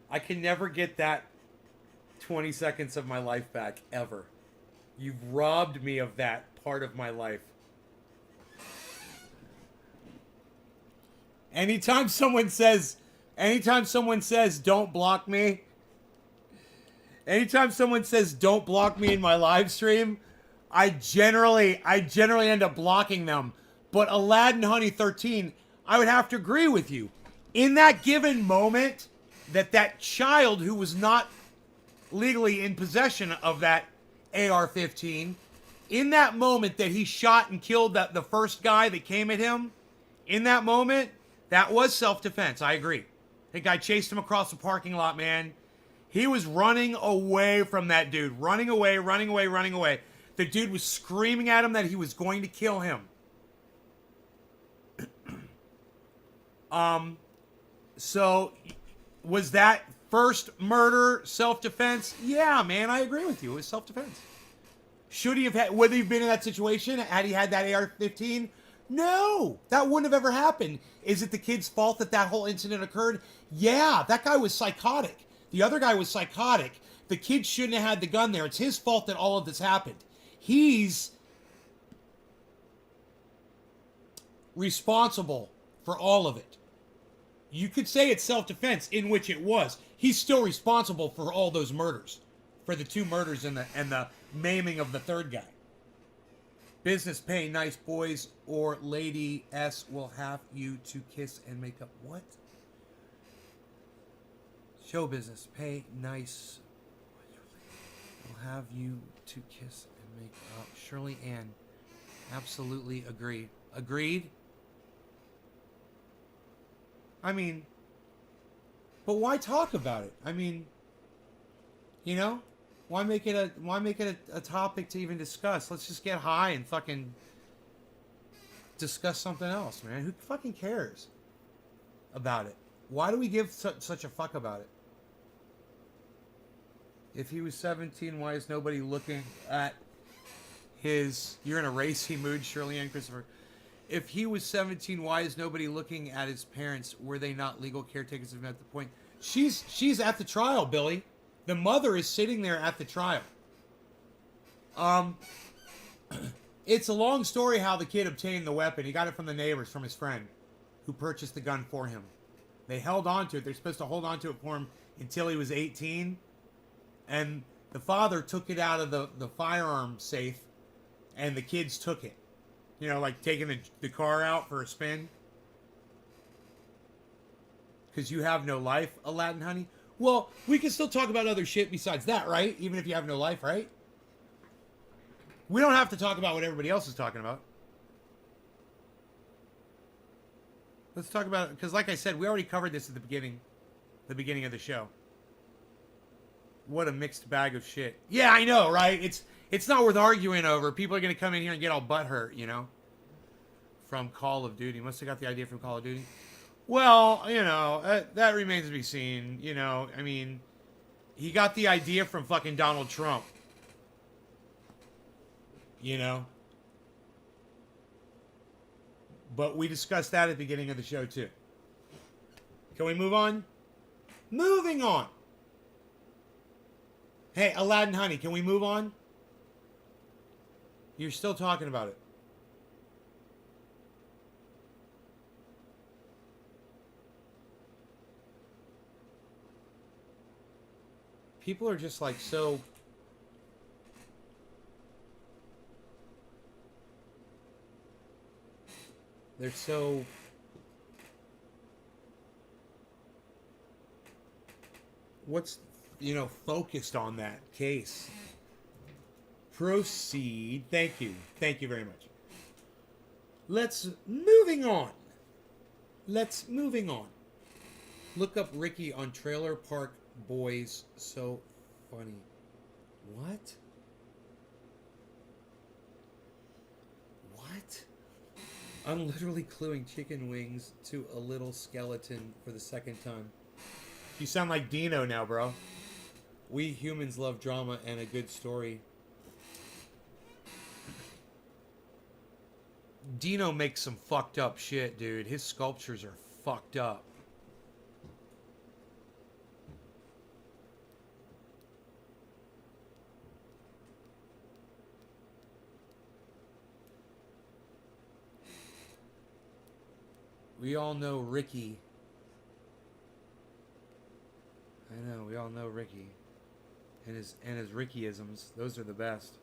I can never get that 20 seconds of my life back, ever. You've robbed me of that part of my life. Anytime someone says, don't block me, anytime someone says, don't block me in my live stream, I generally end up blocking them. But Aladdin Honey 13, I would have to agree with you. In that given moment, that child who was not legally in possession of that AR-15, in that moment that he shot and killed the first guy that came at him, in that moment, that was self-defense. I agree. The guy chased him across the parking lot, man. He was running away from that dude. Running away. The dude was screaming at him that he was going to kill him. So, was that first murder self-defense? Yeah, man, I agree with you. It was self-defense. Should he have had, would he have been in that situation had he had that AR-15? No, that wouldn't have ever happened. Is it the kid's fault that that whole incident occurred? Yeah, that guy was psychotic. The other guy was psychotic. The kid shouldn't have had the gun there. It's his fault that all of this happened. He's responsible for all of it. You could say it's self-defense, in which it was. He's still responsible for all those murders, for the 2 murders and the maiming of the third guy. Business pay nice boys or lady S will have you to kiss and make up. What? Show business pay nice will have you to kiss and make up. Shirley Ann, absolutely agree. Agreed? I mean, but why talk about it? I mean, you know, why make it a topic to even discuss? Let's just get high and fucking discuss something else, man. Who fucking cares about it? Why do we give such a fuck about it? If he was 17, why is nobody looking at his... You're in a racy mood, Shirley Ann Christopher. If he was 17, why is nobody looking at his parents? Were they not legal caretakers of him at the point? She's at the trial, Billy. The mother is sitting there at the trial. It's a long story how the kid obtained the weapon. He got it from the neighbors, from his friend, who purchased the gun for him. They held on to it. They're supposed to hold on to it for him until he was 18. And the father took it out of the firearm safe, and the kids took it. You know, like taking the car out for a spin. Because you have no life, Aladdin honey. Well, we can still talk about other shit besides that, right? Even if you have no life, right? We don't have to talk about what everybody else is talking about. Let's talk about it, because like I said, we already covered this at the beginning of the show. What a mixed bag of shit. Yeah, I know, right? It's not worth arguing over. People are going to come in here and get all butthurt, you know? From Call of Duty. Must have got the idea from Call of Duty. Well, you know, that remains to be seen. You know, I mean, he got the idea from fucking Donald Trump. You know? But we discussed that at the beginning of the show, too. Can we move on? Moving on. Hey, Aladdin honey, can we move on? You're still talking about it. People are just like so... They're so... What's, you know, focused on that case. Proceed. Thank you. Thank you very much. Moving on. Moving on. Look up Ricky on Trailer Park Boys. So funny. What? What? I'm literally gluing chicken wings to a little skeleton for the second time. You sound like Dino now, bro. We humans love drama and a good story. Dino makes some fucked up shit, dude. His sculptures are fucked up. We all know Ricky. I know, we all know Ricky. And his Rickyisms. Those are the best.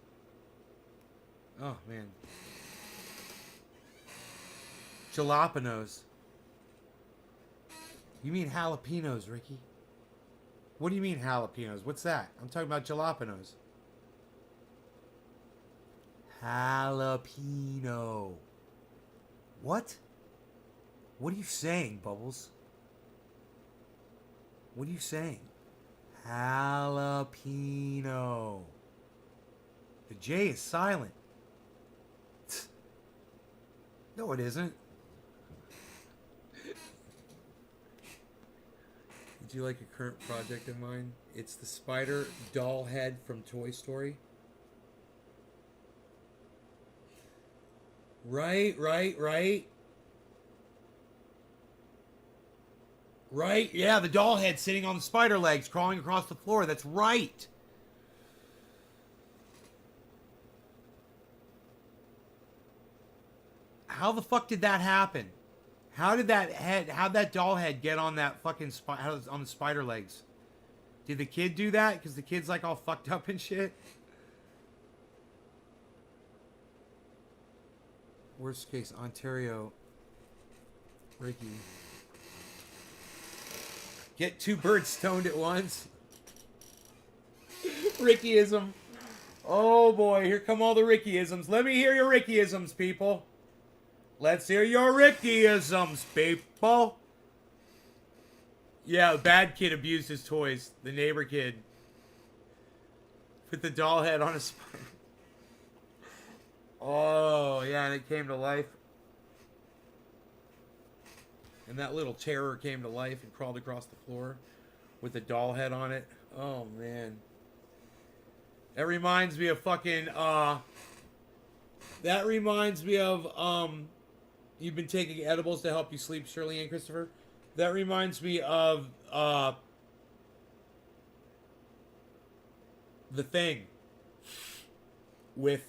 Oh, man. Jalapenos. You mean jalapenos, Ricky? What do you mean jalapenos? What's that? I'm talking about jalapenos. Jalapeno. What? What are you saying, Bubbles? What are you saying? Jalapeno. The J is silent. No, it isn't. Did you like a current project of mine? It's the spider doll head from Toy Story. Right. Right. Yeah, the doll head sitting on the spider legs, crawling across the floor. That's right. How the fuck did that happen? How'd that doll head get on that fucking on the spider legs? Did the kid do that? Because the kid's like all fucked up and shit. Worst case, Ontario. Ricky. Get two birds stoned at once. Rickyism. Oh boy, here come all the Rickyisms. Let me hear your Rickyisms, people. Let's hear your Rickyisms, people. Yeah, a bad kid abused his toys. The neighbor kid. Put the doll head on a spider. Oh, yeah, and it came to life. And that little terror came to life and crawled across the floor with the doll head on it. Oh, man. That reminds me of fucking, that reminds me of, you've been taking edibles to help you sleep, Shirley and Christopher? That reminds me of, The Thing. With,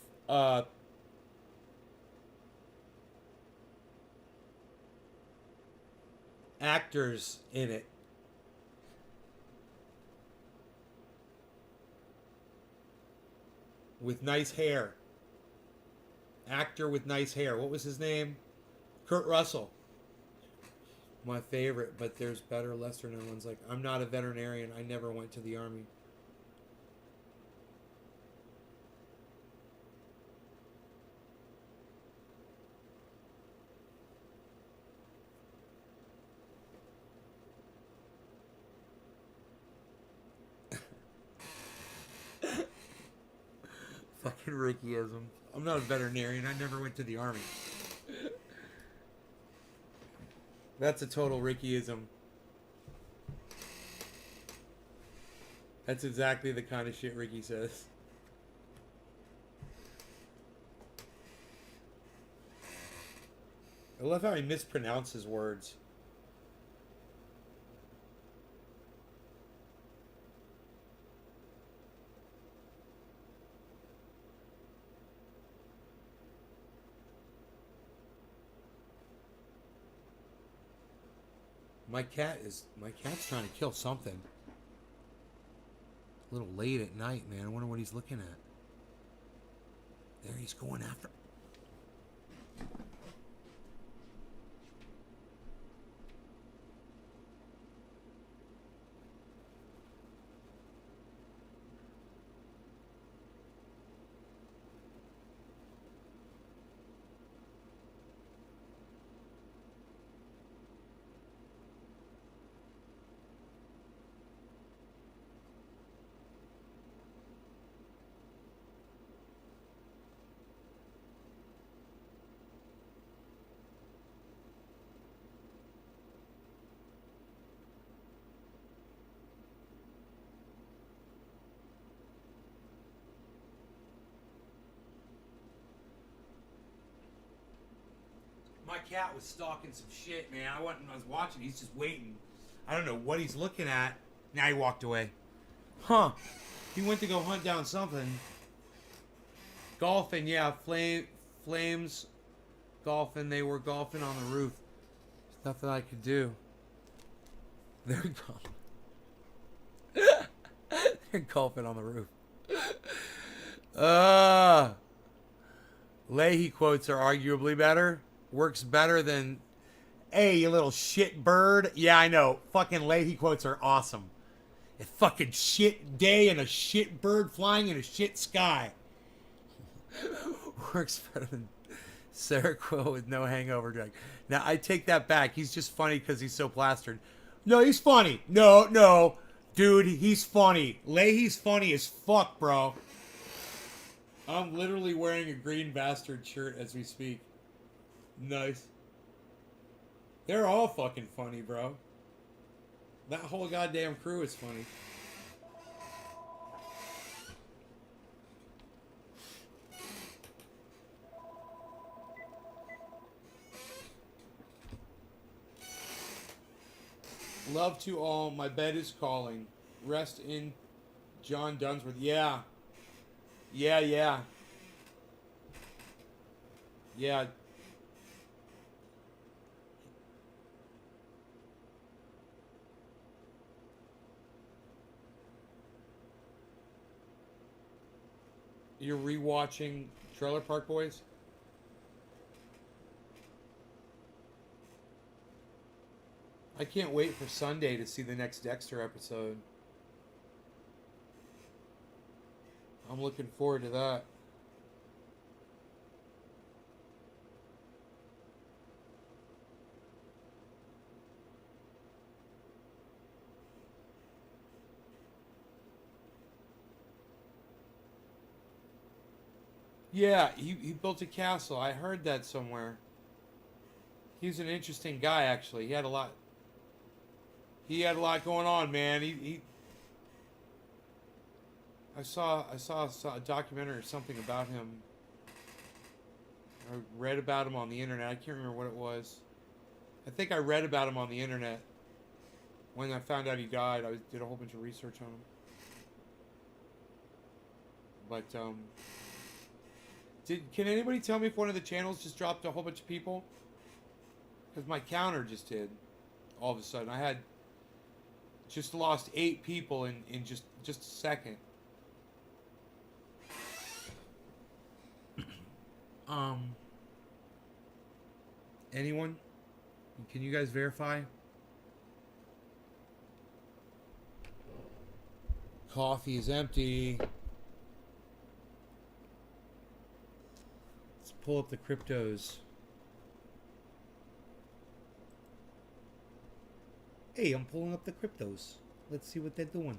actors in it. With nice hair. Actor with nice hair. What was his name? Kurt Russell. My favorite, but there's better, lesser known ones. Like, I'm not a veterinarian. I never went to the army. Fucking Rickyism. I'm not a veterinarian. I never went to the army. That's a total Rickyism. That's exactly the kind of shit Ricky says. I love how he mispronounces words. My cat's trying to kill something. A little late at night, man. I wonder what he's looking at. There he's going after. My cat was stalking some shit, man. I was watching. He's just waiting. I don't know what he's looking at. Now he walked away. Huh. He went to go hunt down something. Golfing, yeah. Flames golfing. They were golfing on the roof. There's nothing I could do. They're golfing. They're golfing on the roof. Leahy quotes are arguably better. Works better than, hey, you little shit bird. Yeah, I know. Fucking Leahy quotes are awesome. A fucking shit day and a shit bird flying in a shit sky. Works better than Seroquel with no hangover drug. Now, I take that back. He's just funny because he's so plastered. No, he's funny. No. Dude, he's funny. Leahy's funny as fuck, bro. I'm literally wearing a Green Bastard shirt as we speak. Nice. They're all fucking funny, bro. That whole goddamn crew is funny. Love to all. My bed is calling. Rest in John Dunsworth. Yeah. Yeah, yeah. Yeah. You're rewatching Trailer Park Boys? I can't wait for Sunday to see the next Dexter episode. I'm looking forward to that. Yeah, he built a castle. I heard that somewhere. He's an interesting guy, actually. He had a lot. He had a lot going on, man. I saw a documentary or something about him. I read about him on the internet. I can't remember what it was. I think I read about him on the internet. When I found out he died, I did a whole bunch of research on him. But can anybody tell me if one of the channels just dropped a whole bunch of people? Because my counter just did. All of a sudden, I had just lost 8 people in just a second. Anyone? Can you guys verify? Coffee is empty. Let's pull up the cryptos. Hey, I'm pulling up the cryptos. Let's see what they're doing.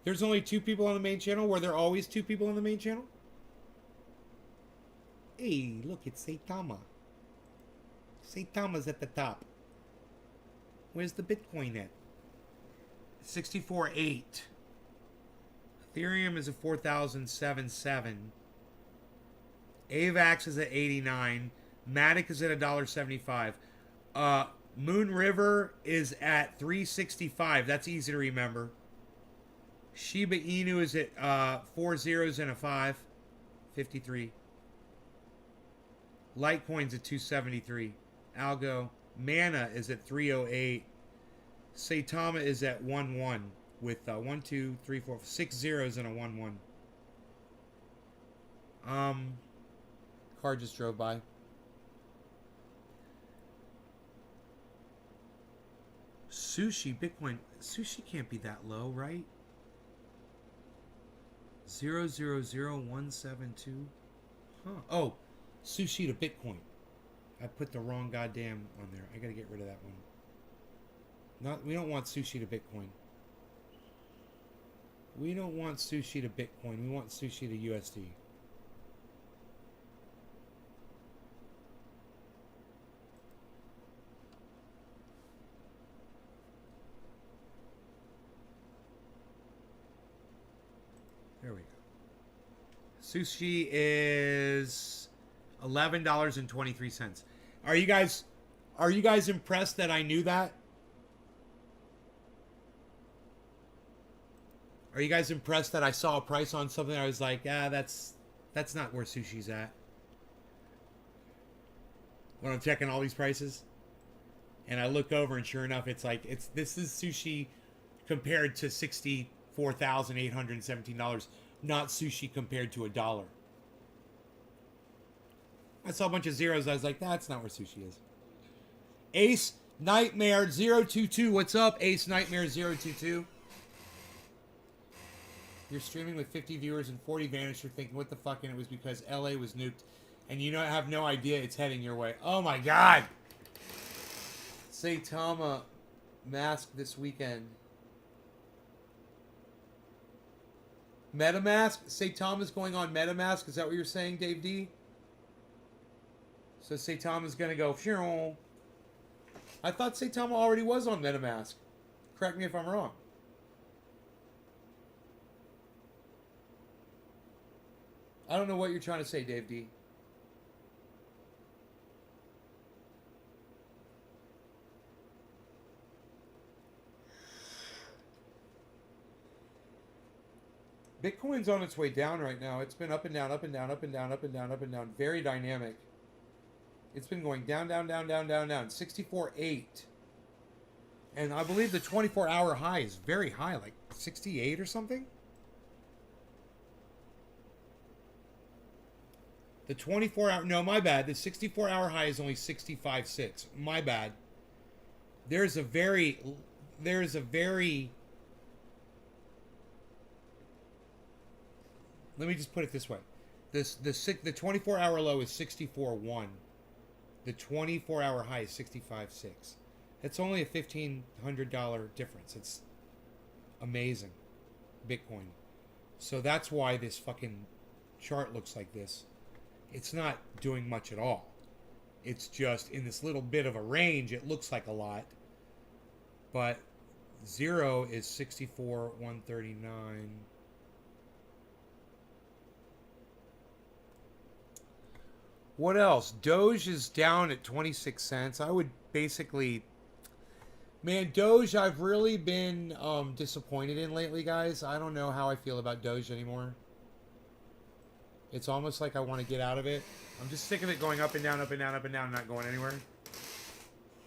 There's only 2 people on the main channel. Were there always 2 people on the main channel? Hey, look, it's Saitama. Saitama's at the top. Where's the Bitcoin at? 64.8. Ethereum is at 4,077. AVAX is at 89. Matic is at $1.75. Moon River is at 365. That's easy to remember. Shiba Inu is at 4 zeros and a 5. 53. Litecoin's at 273. Algo. Mana is at 308. Saitama is at 11 with 1, 2, 3, 4, 6 zeros and a 1, 1. Car just drove by. Sushi, Bitcoin. Sushi can't be that low, right? 000172. Huh. Oh, sushi to Bitcoin. I put the wrong goddamn on there. I gotta get rid of that one. We don't want sushi to Bitcoin. We don't want sushi to Bitcoin. We want sushi to USD. There we go. Sushi is $11.23. Are you guys impressed that I knew that? Are you guys impressed that I saw a price on something? I was like, that's not where sushi's at. When I'm checking all these prices, and I look over, and sure enough, this is sushi compared to $64,817, not sushi compared to $1. I saw a bunch of zeros. I was like, that's not where sushi is. Ace Nightmare 022. What's up, Ace Nightmare 022? You're streaming with 50 viewers and 40 vanished. You're thinking, what the fuck? And it was because LA was nuked. And you have no idea it's heading your way. Oh my god. Saitama mask this weekend. MetaMask? Saitama's going on MetaMask? Is that what you're saying, Dave D? So Saitama's going to go... Phew. I thought Saitama already was on MetaMask. Correct me if I'm wrong. I don't know what you're trying to say, Dave D. Bitcoin's on its way down right now. It's been up and down, up and down, up and down, up and down, up and down. Very dynamic. It's been going down, down, down, down, down, down. 64.8. And I believe the 24-hour high is very high, like 68 or something. The 24-hour, no, my bad. The 64-hour high is only 65.6. My bad. There's a very, let me just put it this way. The 24-hour low is 64.1. The 24-hour high is 65.6. It's only a $1,500 difference. It's amazing. Bitcoin. So that's why this fucking chart looks like this. It's not doing much at all. It's just in this little bit of a range. It looks like a lot. But 0 is 64,139. What else? Doge is down at 26 cents. I would basically... Man, Doge, I've really been disappointed in lately, guys. I don't know how I feel about Doge anymore. It's almost like I want to get out of it. I'm just sick of it going up and down, up and down, up and down, not going anywhere.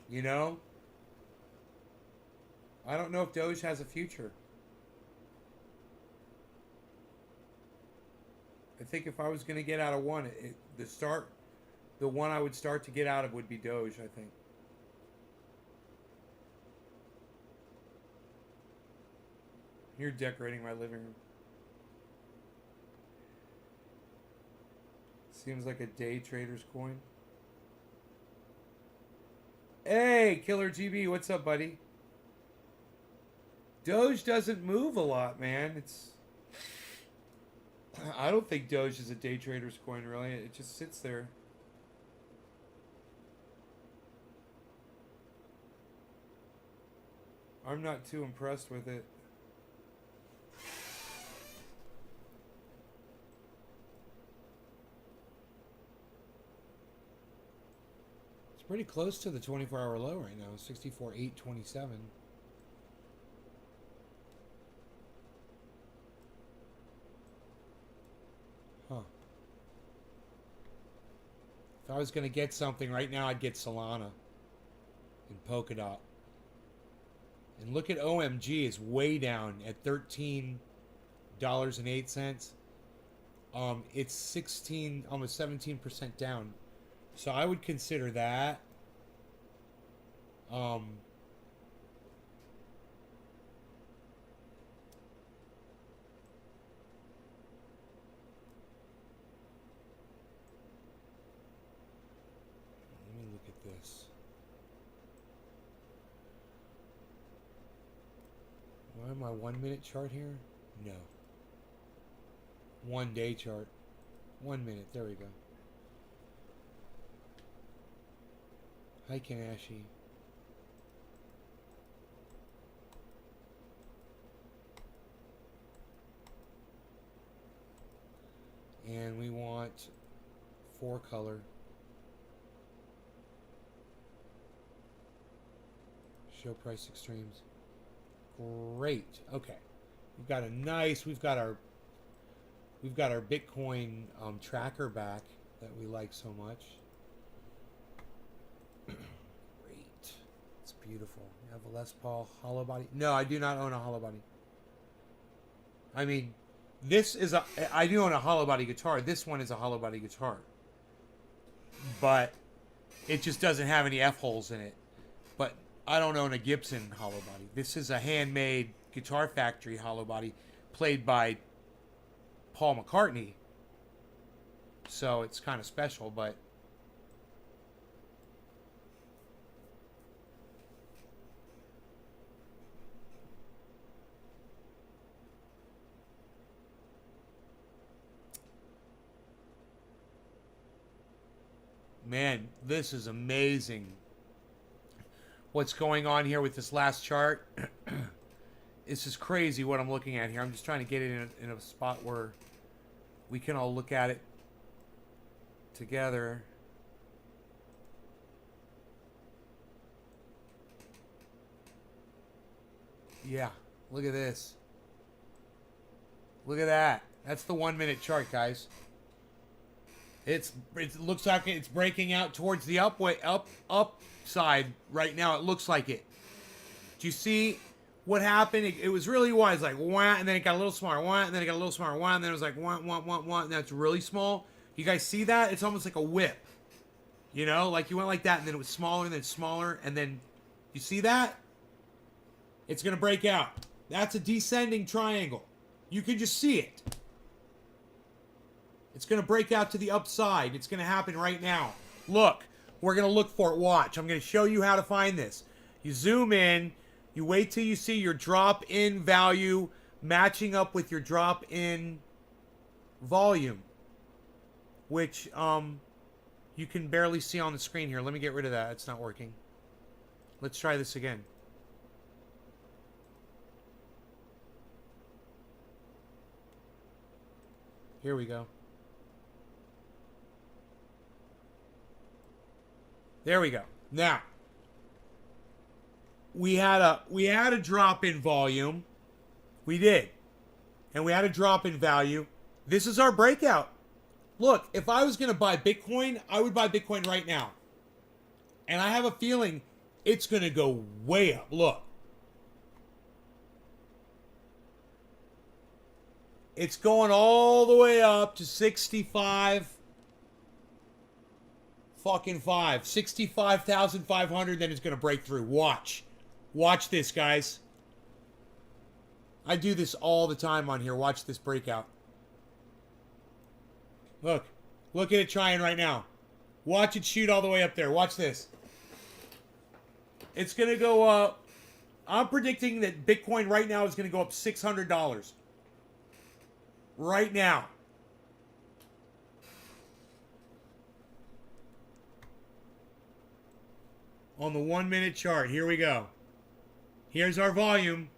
You know? I don't know if Doge has a future. I think if I was going to get out of one, the one I would start to get out of would be Doge, I think. You're decorating my living room. Seems like a day trader's coin. Hey, Killer GB, what's up, buddy? Doge doesn't move a lot, man. I don't think Doge is a day trader's coin, really. It just sits there. I'm not too impressed with it. It's pretty close to the 24-hour low right now, 64,827. Huh. If I was going to get something right now, I'd get Solana and Polkadot. And look at OMG, it's way down at $13.08. It's 16, almost 17% down. So I would consider that. Let me look at this. Am I on my 1 minute chart here? No. 1 day chart. 1 minute. There we go. Hi, Kanashi. And we want 4 color. Show price extremes. Great. Okay. We've got our Bitcoin tracker back that we like so much. Great. It's beautiful. You have a Les Paul hollow body? No, I do not own a hollow body. I mean, I do own a hollow body guitar. This one is a hollow body guitar. But it just doesn't have any F-holes in it. But I don't own a Gibson hollow body. This is a handmade Guitar Factory hollow body played by Paul McCartney. So it's kind of special, but man, this is amazing. What's going on here with this last chart? This is crazy what I'm looking at here. I'm just trying to get it in a spot where we can all look at it together. Yeah, look at this. Look at that. That's the 1 minute chart, guys. It looks like it's breaking out towards the upside right now. It looks like it. Do you see what happened? It was really wide. It's like wah, and then it got a little smaller, wah, and then it got a little smaller, wah, and then it was like wah, wah, wah, wah, and that's really small. You guys see that? It's almost like a whip. You know, like you went like that, and then it was smaller, and then smaller, and then you see that? It's gonna break out. That's a descending triangle. You can just see it. It's going to break out to the upside. It's going to happen right now. Look. We're going to look for it. Watch. I'm going to show you how to find this. You zoom in. You wait till you see your drop-in value matching up with your drop-in volume. Which you can barely see on the screen here. Let me get rid of that. It's not working. Let's try this again. Here we go. There we go. Now, we had a drop in volume. We did. And we had a drop in value. This is our breakout. Look, if I was going to buy Bitcoin, I would buy Bitcoin right now. And I have a feeling it's going to go way up. Look. It's going all the way up to 65 fucking 65,500, then it's going to break through. Watch. Watch this, guys. I do this all the time on here. Watch this breakout. Look. Look at it trying right now. Watch it shoot all the way up there. Watch this. It's going to go up. I'm predicting that Bitcoin right now is going to go up $600. Right now. On the 1 minute chart. Here we go. Here's our volume.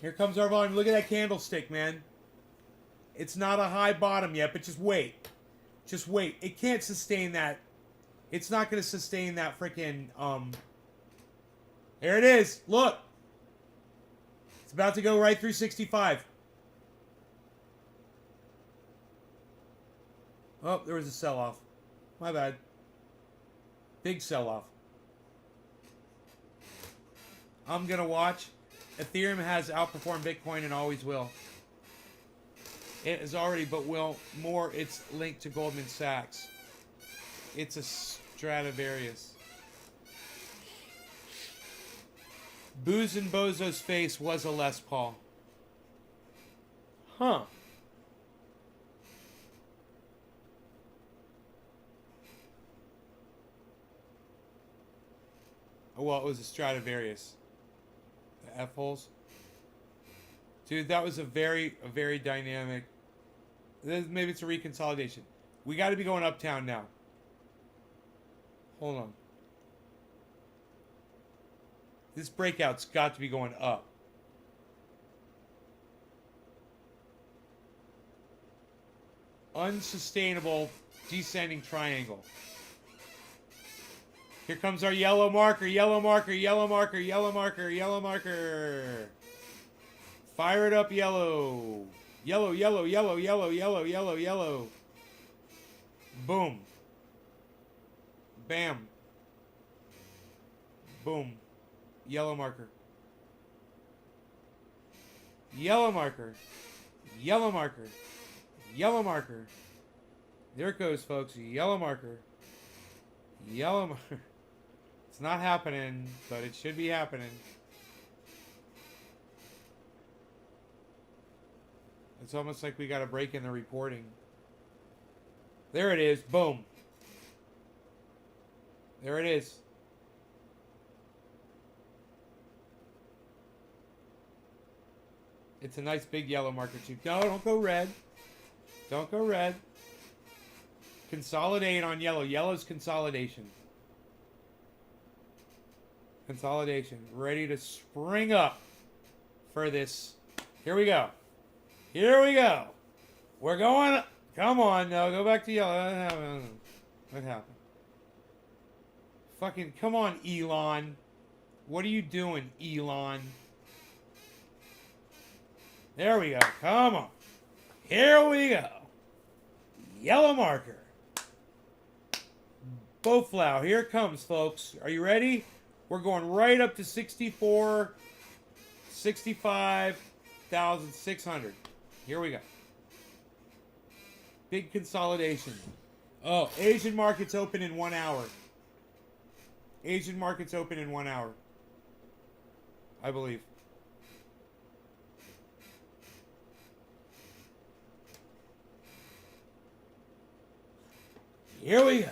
Here comes our volume. Look at that candlestick, man. It's not a high bottom yet, but just wait. Just wait. It can't sustain that. It's not going to sustain that freaking, There it is. Look. It's about to go right through 65. Oh, there was a sell-off. My bad. Big sell-off. I'm going to watch. Ethereum has outperformed Bitcoin and always will. It is already, but will more. It's linked to Goldman Sachs. It's a Stradivarius. Booze and Bozo's face was a Les Paul. Huh. Well, it was a Stradivarius. The F-holes. Dude, that was a very dynamic... Maybe it's a reconsolidation. We got to be going uptown now. Hold on. This breakout's got to be going up. Unsustainable descending triangle. Here comes our yellow marker, yellow marker, yellow marker, yellow marker, yellow marker. Fire it up, yellow. Yellow, yellow, yellow, yellow, yellow, yellow, yellow. Boom. Bam. Boom. Yellow marker. Yellow marker. Yellow marker. Yellow marker. There it goes, folks. Yellow marker. Yellow marker. It's not happening, but it should be happening. It's almost like we got a break in the reporting. There it is. Boom. There it is. It's a nice big yellow marker too. No, don't go red. Don't go red. Consolidate on yellow. Yellow's consolidation. Consolidation. Ready to spring up for this. Here we go. Here we go. We're going. Come on, no. Go back to yellow. What happened? Fucking, come on, Elon. What are you doing, Elon? There we go. Come on. Here we go. Yellow marker. Boflow. Here it comes, folks. Are you ready? We're going right up to 65,600. Here we go. Big consolidation. Oh, Asian markets open in 1 hour. Asian markets open in 1 hour. I believe. Here we go.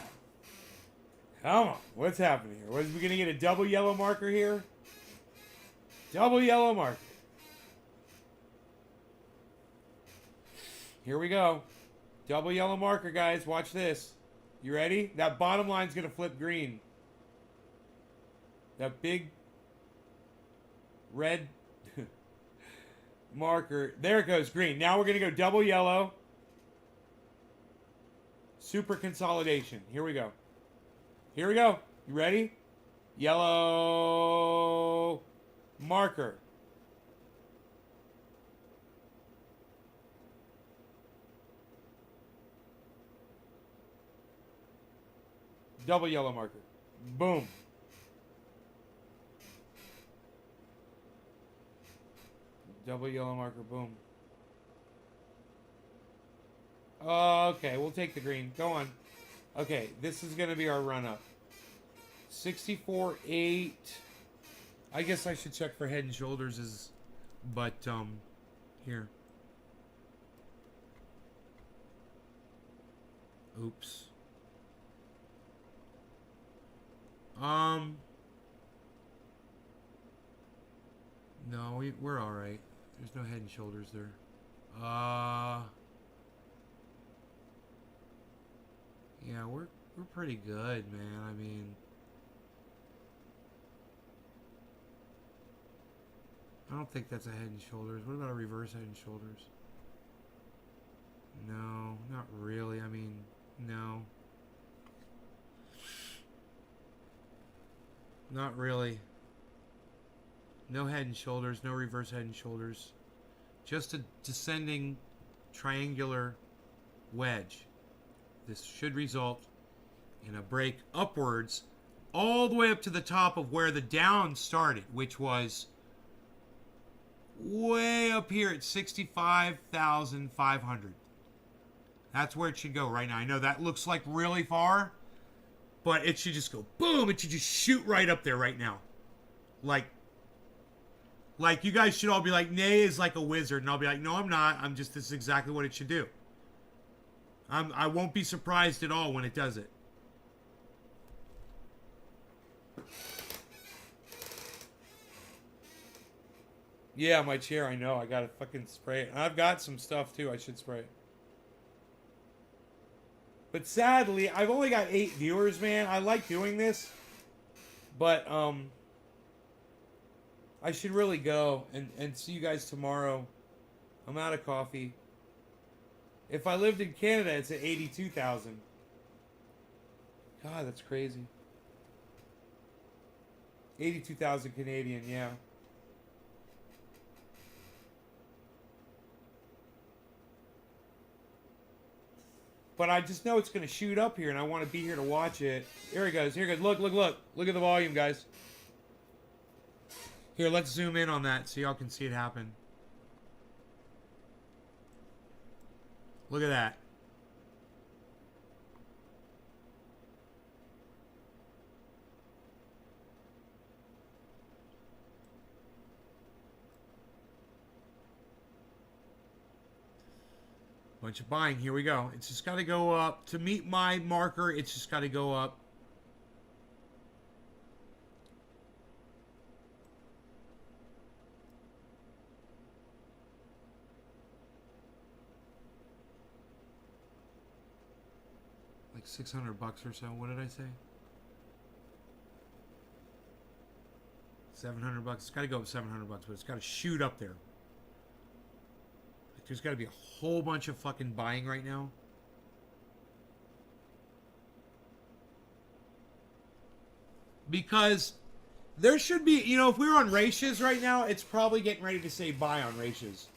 Come on. What's happening here? Was we going to get a double yellow marker here? Double yellow marker. Here we go. Double yellow marker, guys. Watch this. You ready? That bottom line's going to flip green. That big red marker. There it goes, green. Now we're going to go double yellow. Super consolidation. Here we go. Here we go. You ready? Yellow marker. Double yellow marker. Boom. Double yellow marker. Boom. Okay, we'll take the green. Go on. Okay, this is going to be our run-up. 64.8. I guess I should check for head and shoulders, but, here. Oops. No, we're all right. There's no head and shoulders there. Yeah, we're pretty good, man. I mean, I don't think that's a head and shoulders. What about a reverse head and shoulders? No, not really. I mean, no. Not really. No head and shoulders, no reverse head and shoulders. Just a descending triangular wedge. This should result in a break upwards all the way up to the top of where the down started, which was way up here at 65,500. That's where it should go right now. I know that looks like really far, but it should just go boom. It should just shoot right up there right now. Like you guys should all be like, Nay is like a wizard. And I'll be like, no, I'm not. This is exactly what it should do. I won't be surprised at all when it does it. Yeah, my chair, I know. I gotta fucking spray it. And I've got some stuff too. I should spray it. But sadly, I've only got 8 viewers, man. I like doing this. But, I should really go and see you guys tomorrow. I'm out of coffee. If I lived in Canada, it's at 82,000. God, that's crazy. 82,000 Canadian, yeah. But I just know it's going to shoot up here, and I want to be here to watch it. Here it goes. Here it goes. Look, look, look. Look at the volume, guys. Here, let's zoom in on that so y'all can see it happen. Look at that. Bunch of buying. Here we go. It's just got to go up. To meet my marker, it's just got to go up. Like $600 or so. What did I say? $700. It's got to go up $700, but it's got to shoot up there. There's got to be a whole bunch of fucking buying right now. Because there should be, you know, if we were on ratios right now, it's probably getting ready to say buy on ratios.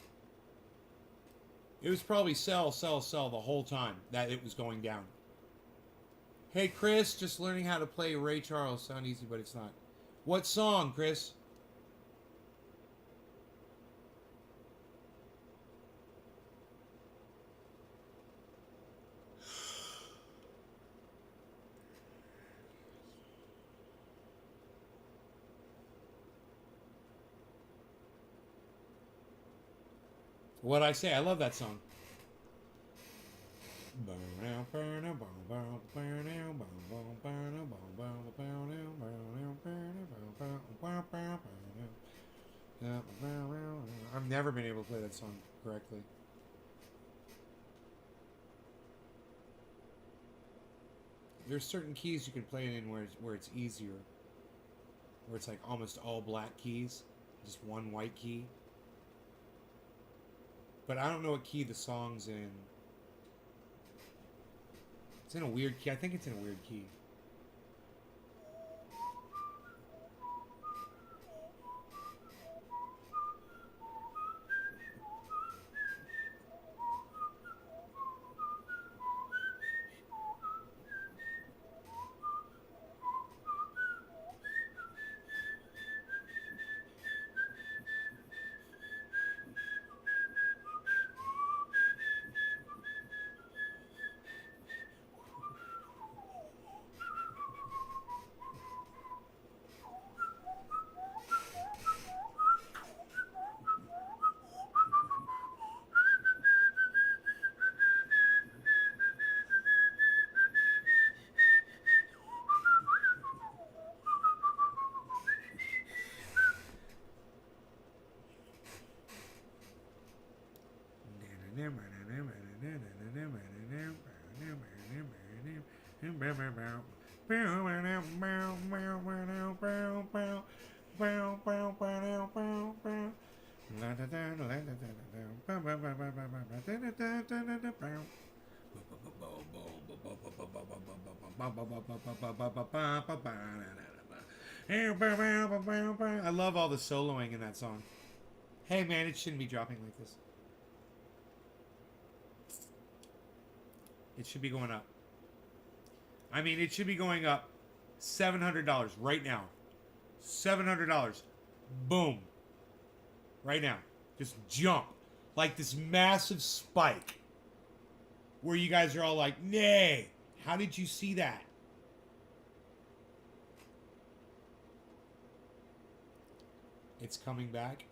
It was probably sell, sell, sell the whole time that it was going down. Hey, Chris, just learning how to play Ray Charles. Sound easy, but it's not. What song, Chris? What'd I say? I love that song. I've never been able to play that song correctly. There's certain keys you can play it in where it's easier. Where it's like almost all black keys. Just one white key. But I don't know what key the song's in. It's in a weird key. I think it's in a weird key. I love all the soloing in that song. Hey man, it shouldn't be dropping like this. It should be going up. I mean, it should be going up $700 right now. $700. Boom. Right now. Just jump. Like this massive spike. Where you guys are all like, nay. How did you see that? It's coming back.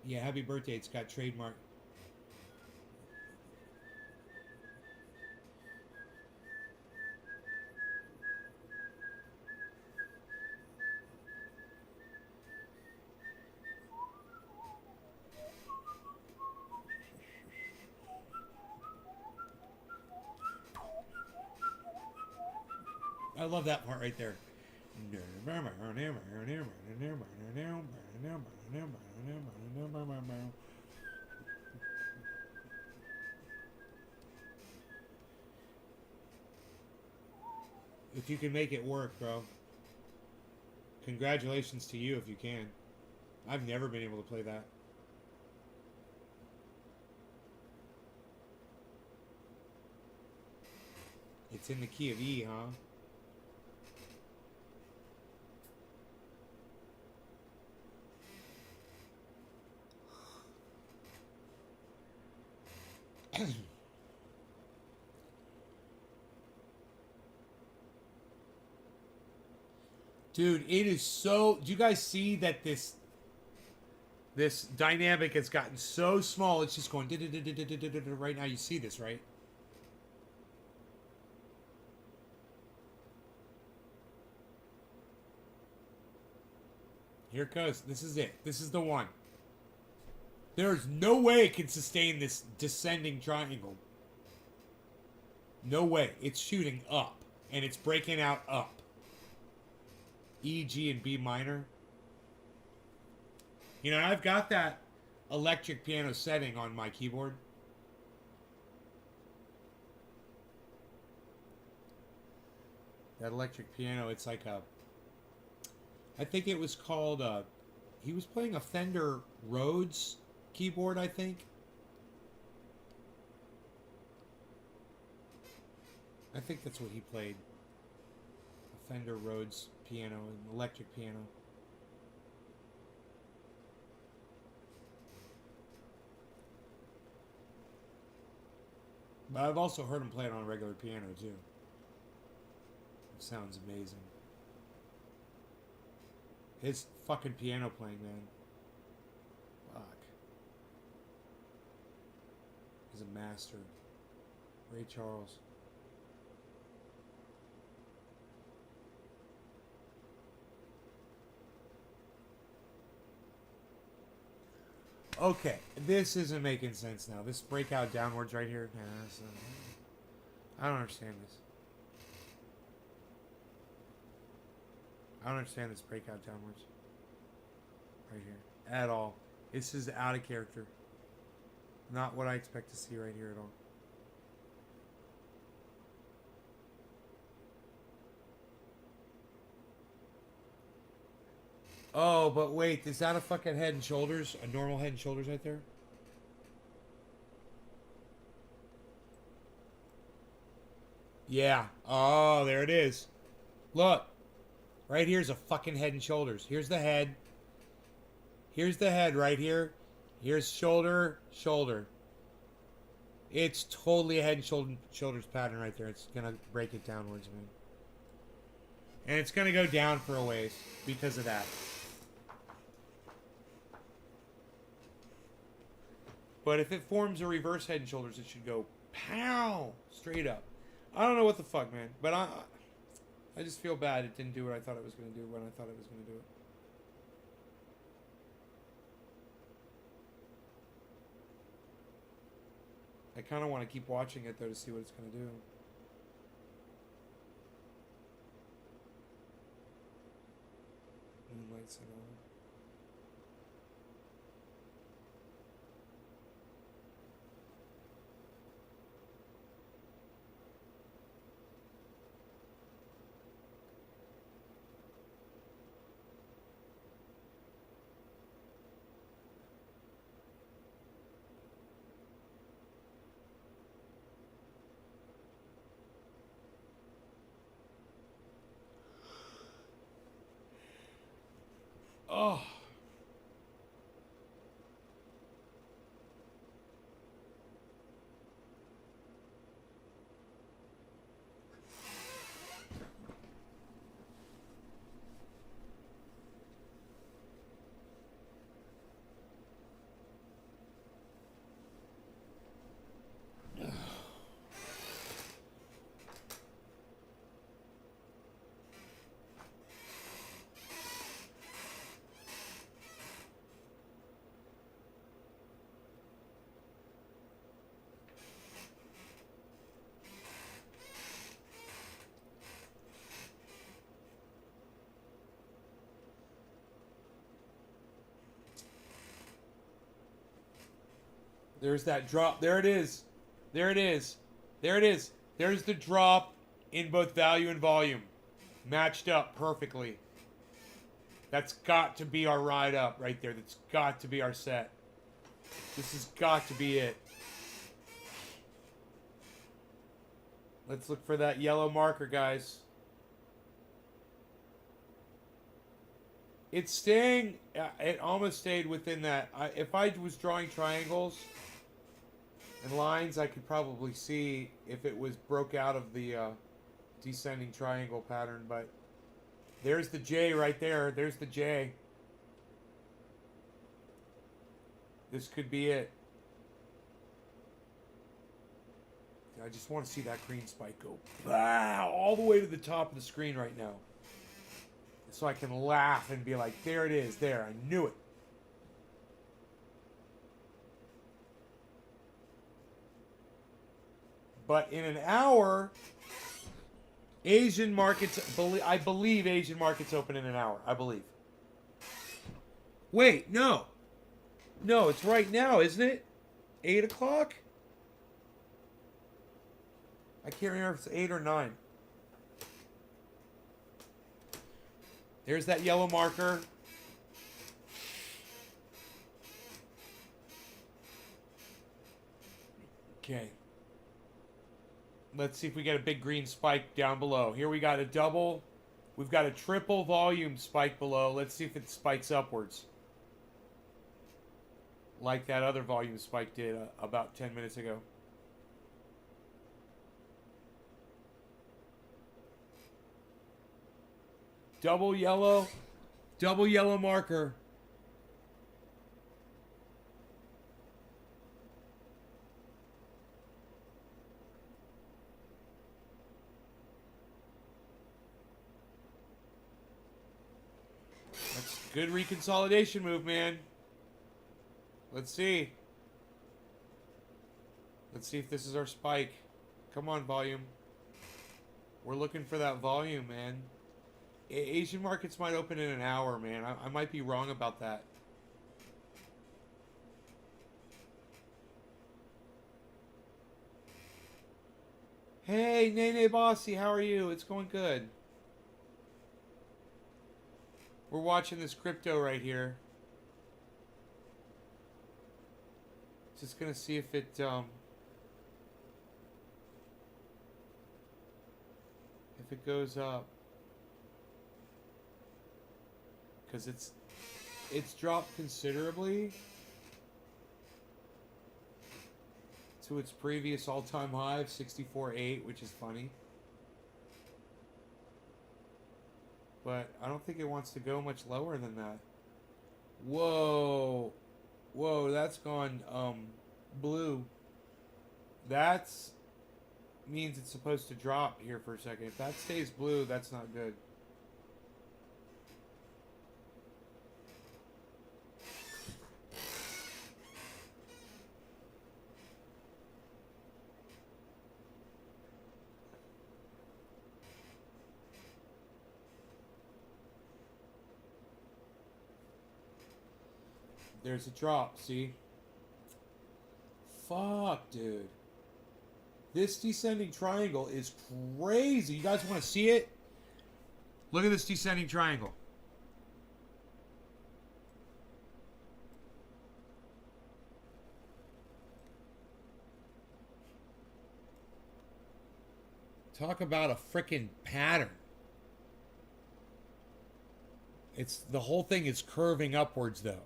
Yeah, happy birthday. It's got trademark. I love that part right there. If you can make it work, bro. Congratulations to you if you can. I've never been able to play that. It's in the key of E, huh? Dude, it is so... Do you guys see that this dynamic has gotten so small? It's just going... Right now, you see this, right? Here it goes. This is it. This is the one. There's no way it can sustain this descending triangle. No way. It's shooting up. And it's breaking out up. E, G, and B minor. You know, I've got that electric piano setting on my keyboard. That electric piano, it's like a... I think it was called... he was playing a Fender Rhodes keyboard, I think. I think that's what he played. A Fender Rhodes piano, an electric piano. But I've also heard him play it on a regular piano, too. It sounds amazing. His fucking piano playing, man. Fuck. He's a master. Ray Charles. Okay, this isn't making sense now. This breakout downwards right here. I don't understand this. I don't understand this breakout downwards. Right here. At all. This is out of character. Not what I expect to see right here at all. Oh, but wait, is that a fucking Head and Shoulders? A normal Head and Shoulders right there? Yeah. Oh, there it is. Look. Right here's a fucking Head and Shoulders. Here's the head. Here's the head right here. Here's shoulder, shoulder. It's totally a Head and Shoulders pattern right there. It's gonna break it downwards, man. And it's gonna go down for a ways because of that. But if it forms a reverse Head and Shoulders, it should go pow straight up. I don't know what the fuck, man. But I just feel bad it didn't do what I thought it was going to do when I thought it was going to do it. I kind of want to keep watching it, though, to see what it's going to do. Moonlight signal. Oh. There's that drop. There it is. There it is. There it is. There's the drop in both value and volume. Matched up perfectly. That's got to be our ride up right there. That's got to be our set. This has got to be it. Let's look for that yellow marker, guys. It's staying... It almost stayed within that. If I was drawing triangles and lines, I could probably see if it was broke out of the descending triangle pattern, but there's the J right there. There's the J. This could be it. I just want to see that green spike go wow, all the way to the top of the screen right now. So I can laugh and be like, there it is, there, I knew it. But in an hour, Asian markets, I believe Asian markets open in an hour. I believe. Wait, no. No, it's right now, isn't it? 8 o'clock? I can't remember if it's 8 or 9. There's that yellow marker. Okay. Let's see if we get a big green spike down below. Here we got a double. We've got a triple volume spike below. Let's see if it spikes upwards. Like that other volume spike did about 10 minutes ago. Double yellow marker. That's good reconsolidation move, man. Let's see. Let's see if this is our spike. Come on, volume. We're looking for that volume, man. Asian markets might open in an hour, man. I might be wrong about that. Hey, Nene Bossy, how are you? It's going good. We're watching this crypto right here. Just gonna see if it goes up. Because it's dropped considerably to its previous all-time high of 64.8, which is funny. But I don't think it wants to go much lower than that. Whoa. Whoa, that's gone blue. That's means it's supposed to drop here for a second. If that stays blue, that's not good. There's a drop, see? Fuck, dude. This descending triangle is crazy. You guys want to see it? Look at this descending triangle. Talk about a frickin' pattern. It's the whole thing is curving upwards though.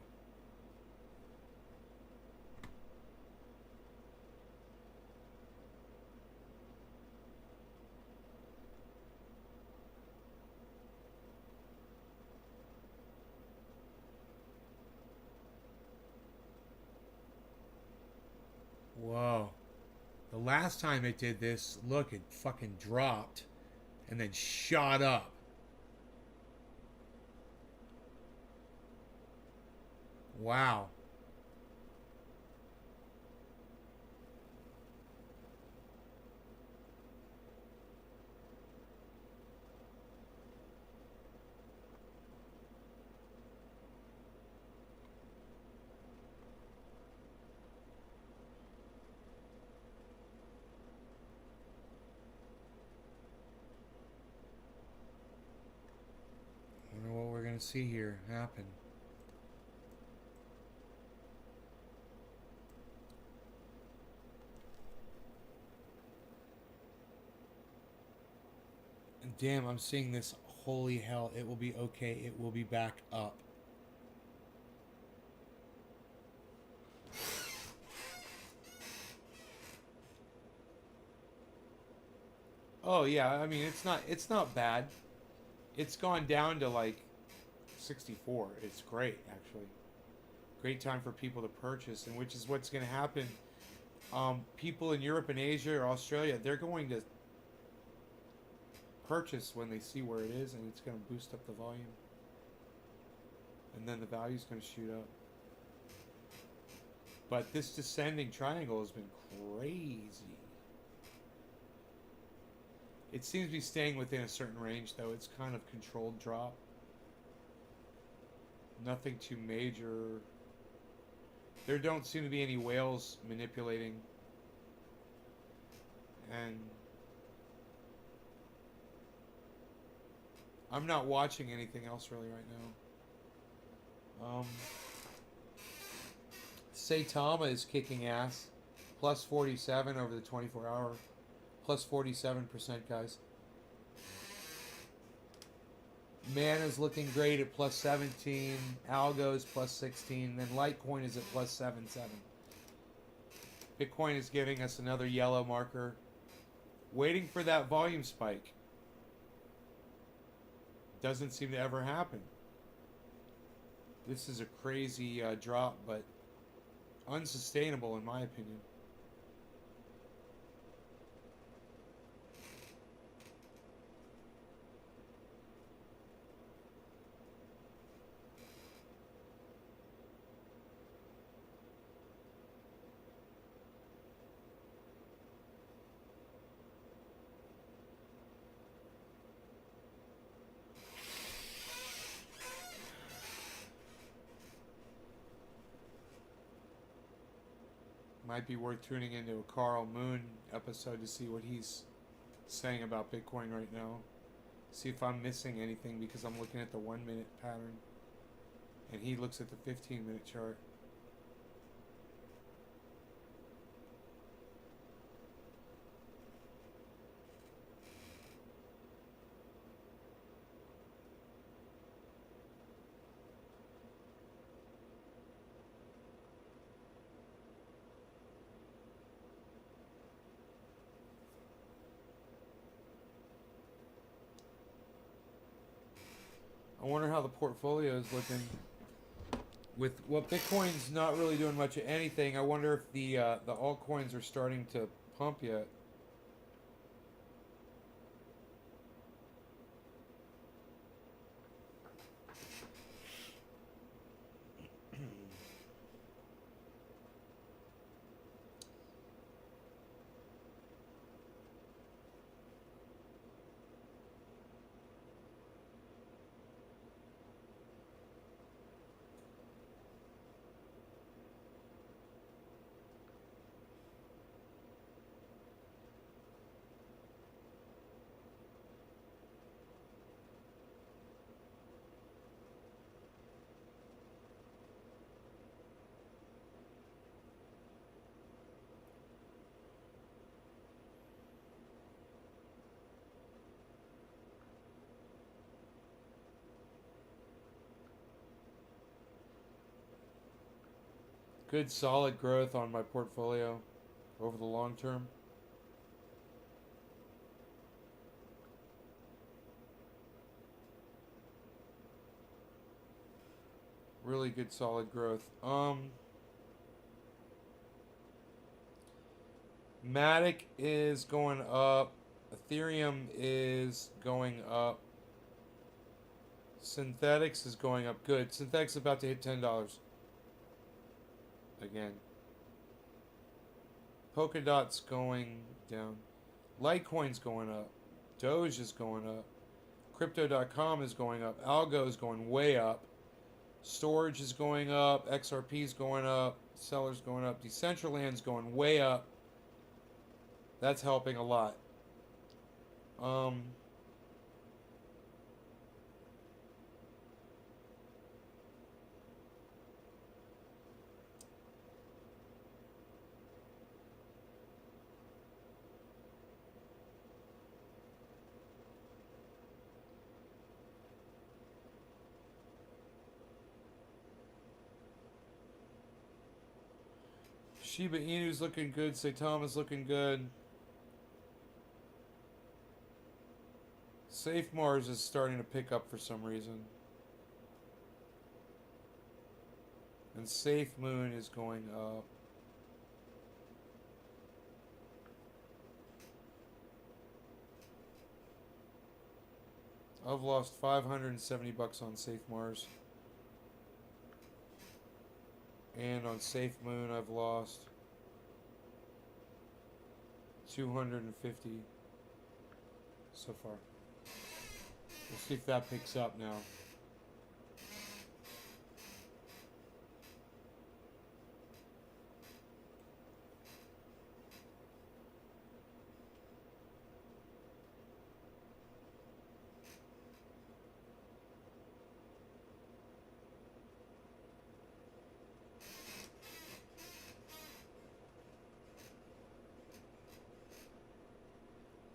Whoa. The last time it did this, look, it fucking dropped and then shot up. Wow. I wonder what we're going to see here happen. Damn, I'm seeing this. Holy hell, it will be okay. It will be back up. Oh yeah, I mean it's not bad. It's gone down to like 64. It's great actually. Great time for people to purchase, and which is what's going to happen. People in Europe and Asia or Australia, they're going to purchase when they see where it is, and it's going to boost up the volume, and then the value is going to shoot up. But this descending triangle has been crazy. It seems to be staying within a certain range though. It's kind of controlled drop, nothing too major. There don't seem to be any whales manipulating. And I'm not watching anything else really right now. Saitama is kicking ass. Plus 47 over the 24 hour. Plus 47%, guys. Mana's looking great at plus 17. Algo's plus 16. Then Litecoin is at plus 7.7. Bitcoin is giving us another yellow marker. Waiting for that volume spike. Doesn't seem to ever happen. This is a crazy drop, but unsustainable in my opinion. Might be worth tuning into a Carl Moon episode to see what he's saying about Bitcoin right now. See if I'm missing anything because I'm looking at the 1 minute pattern. And he looks at the 15-minute chart. I wonder how the portfolio is looking. With Bitcoin's not really doing much of anything, I wonder if the altcoins are starting to pump yet. Good solid growth on my portfolio over the long term. Really good solid growth. Matic is going up. Ethereum is going up. Synthetics is going up. Good. Synthetics is about to hit $10. Again. Polkadot's going down. Litecoin's going up. Doge is going up. Crypto.com is going up. Algo is going way up. Storage is going up. XRP is going up. Seller's going up. Decentraland's going way up. That's helping a lot. Shiba Inu's looking good. Saitama's looking good. Safe Mars is starting to pick up for some reason. And Safe Moon is going up. I've lost $570 on Safe Mars. And on Safe Moon I've lost 250 so far. We'll see if that picks up now.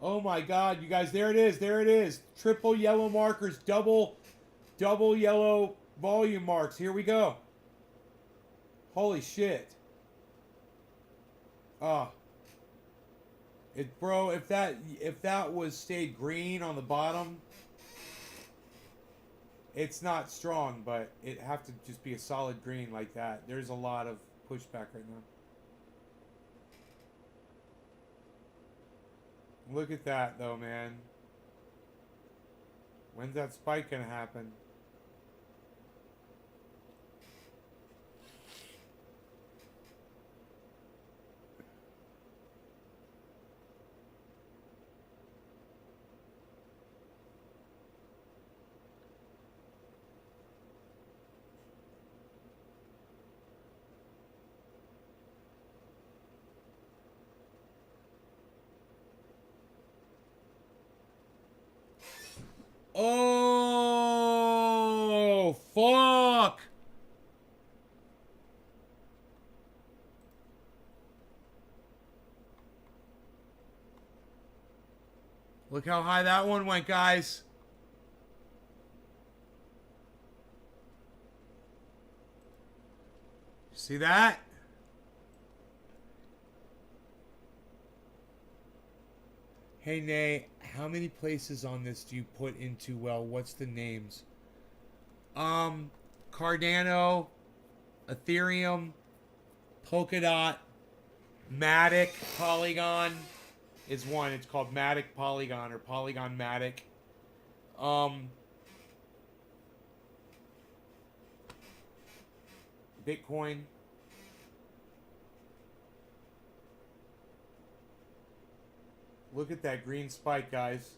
Oh my God, you guys, there it is. There it is. Triple yellow markers, double yellow volume marks. Here we go. Holy shit. Ah. Bro, if that was stayed green on the bottom, it's not strong, but it have to just be a solid green like that. There's a lot of pushback right now. Look at that though, man. When's that spike gonna happen? Oh, fuck. Look how high that one went, guys. See that? Hey, Nay, how many places on this do you put into, well, what's the names? Cardano, Ethereum, Polkadot, Matic, Polygon is one. It's called Matic Polygon or Polygon Matic. Bitcoin. Look at that green spike, guys.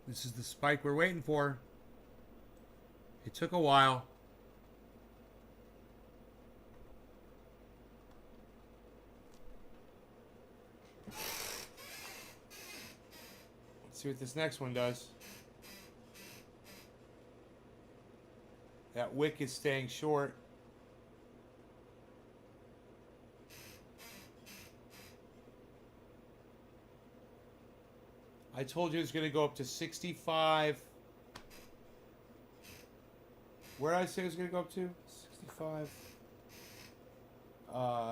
This is the spike we're waiting for. It took a while. Let's see what this next one does. That wick is staying short. I told you it was going to go up to 65. Where did I say it was going to go up to? 65.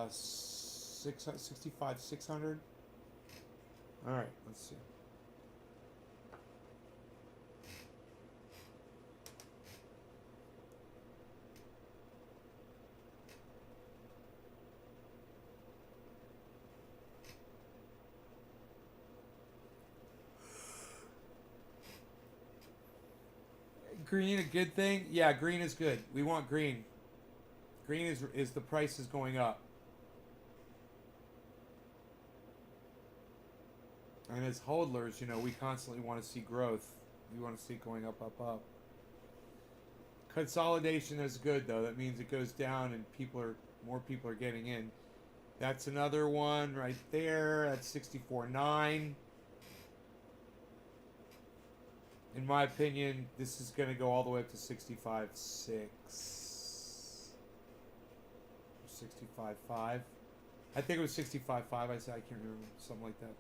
65, 600. All right, let's see. Green a good thing? Yeah, green is good. We want green. Green is the price is going up. And as hodlers, you know, we constantly want to see growth. We want to see it going up, up, up. Consolidation is good though. That means it goes down and more people are getting in. That's another one right there. That's 64.9. In my opinion, this is going to go all the way up to 65.6. 65.5. I think it was 65.5. I said, I can't remember. Something like that.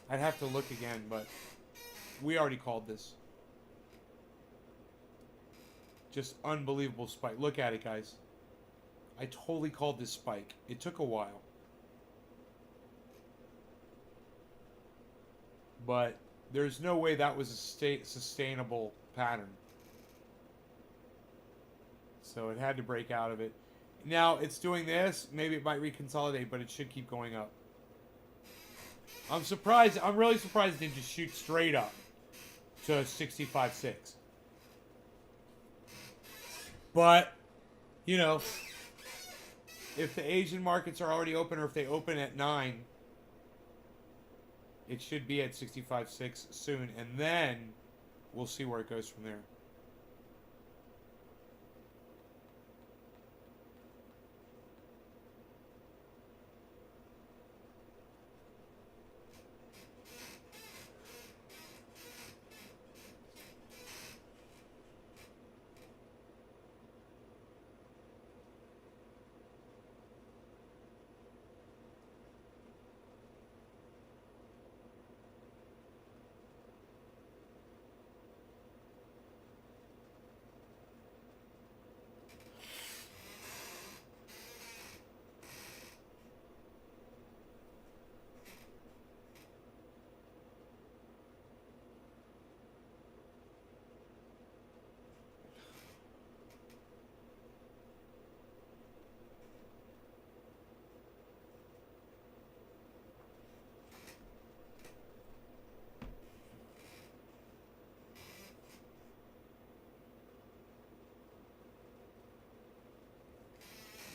I'd have to look again, but we already called this. Just unbelievable spike. Look at it, guys. I totally called this spike. It took a while. But there's no way that was a sustainable pattern. So it had to break out of it. Now it's doing this. Maybe it might reconsolidate, but it should keep going up. I'm surprised. I'm really surprised it didn't just shoot straight up to 65.6. But, you know, if the Asian markets are already open, or if they open at 9, it should be at 65.6 soon, and then we'll see where it goes from there.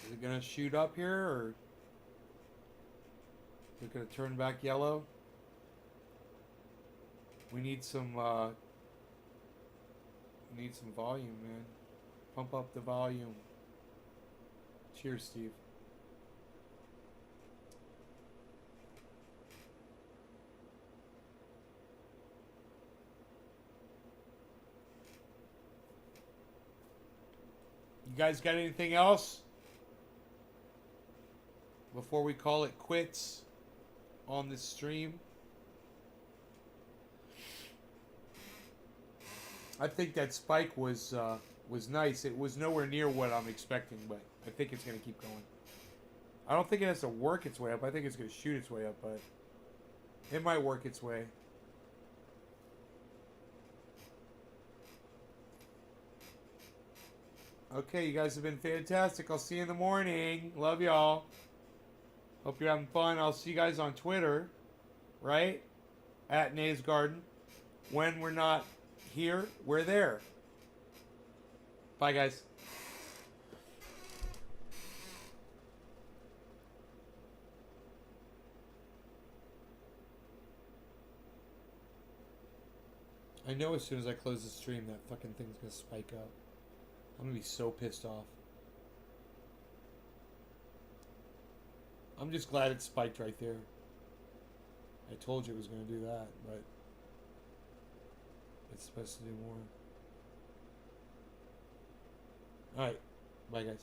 Is it gonna shoot up here, or is it gonna turn back yellow? We need some volume, man. Pump up the volume. Cheers, Steve. You guys got anything else before we call it quits on this stream? I think that spike was nice. It was nowhere near what I'm expecting, but I think it's going to keep going. I don't think it has to work its way up. I think it's going to shoot its way up, but it might work its way. Okay, you guys have been fantastic. I'll see you in the morning. Love y'all. Hope you're having fun. I'll see you guys on Twitter, right? At Nays Garden. When we're not here, we're there. Bye, guys. I know as soon as I close the stream, that fucking thing's gonna spike up. I'm gonna be so pissed off. I'm just glad it spiked right there. I told you it was gonna do that, but it's supposed to do more. Alright. Bye, guys.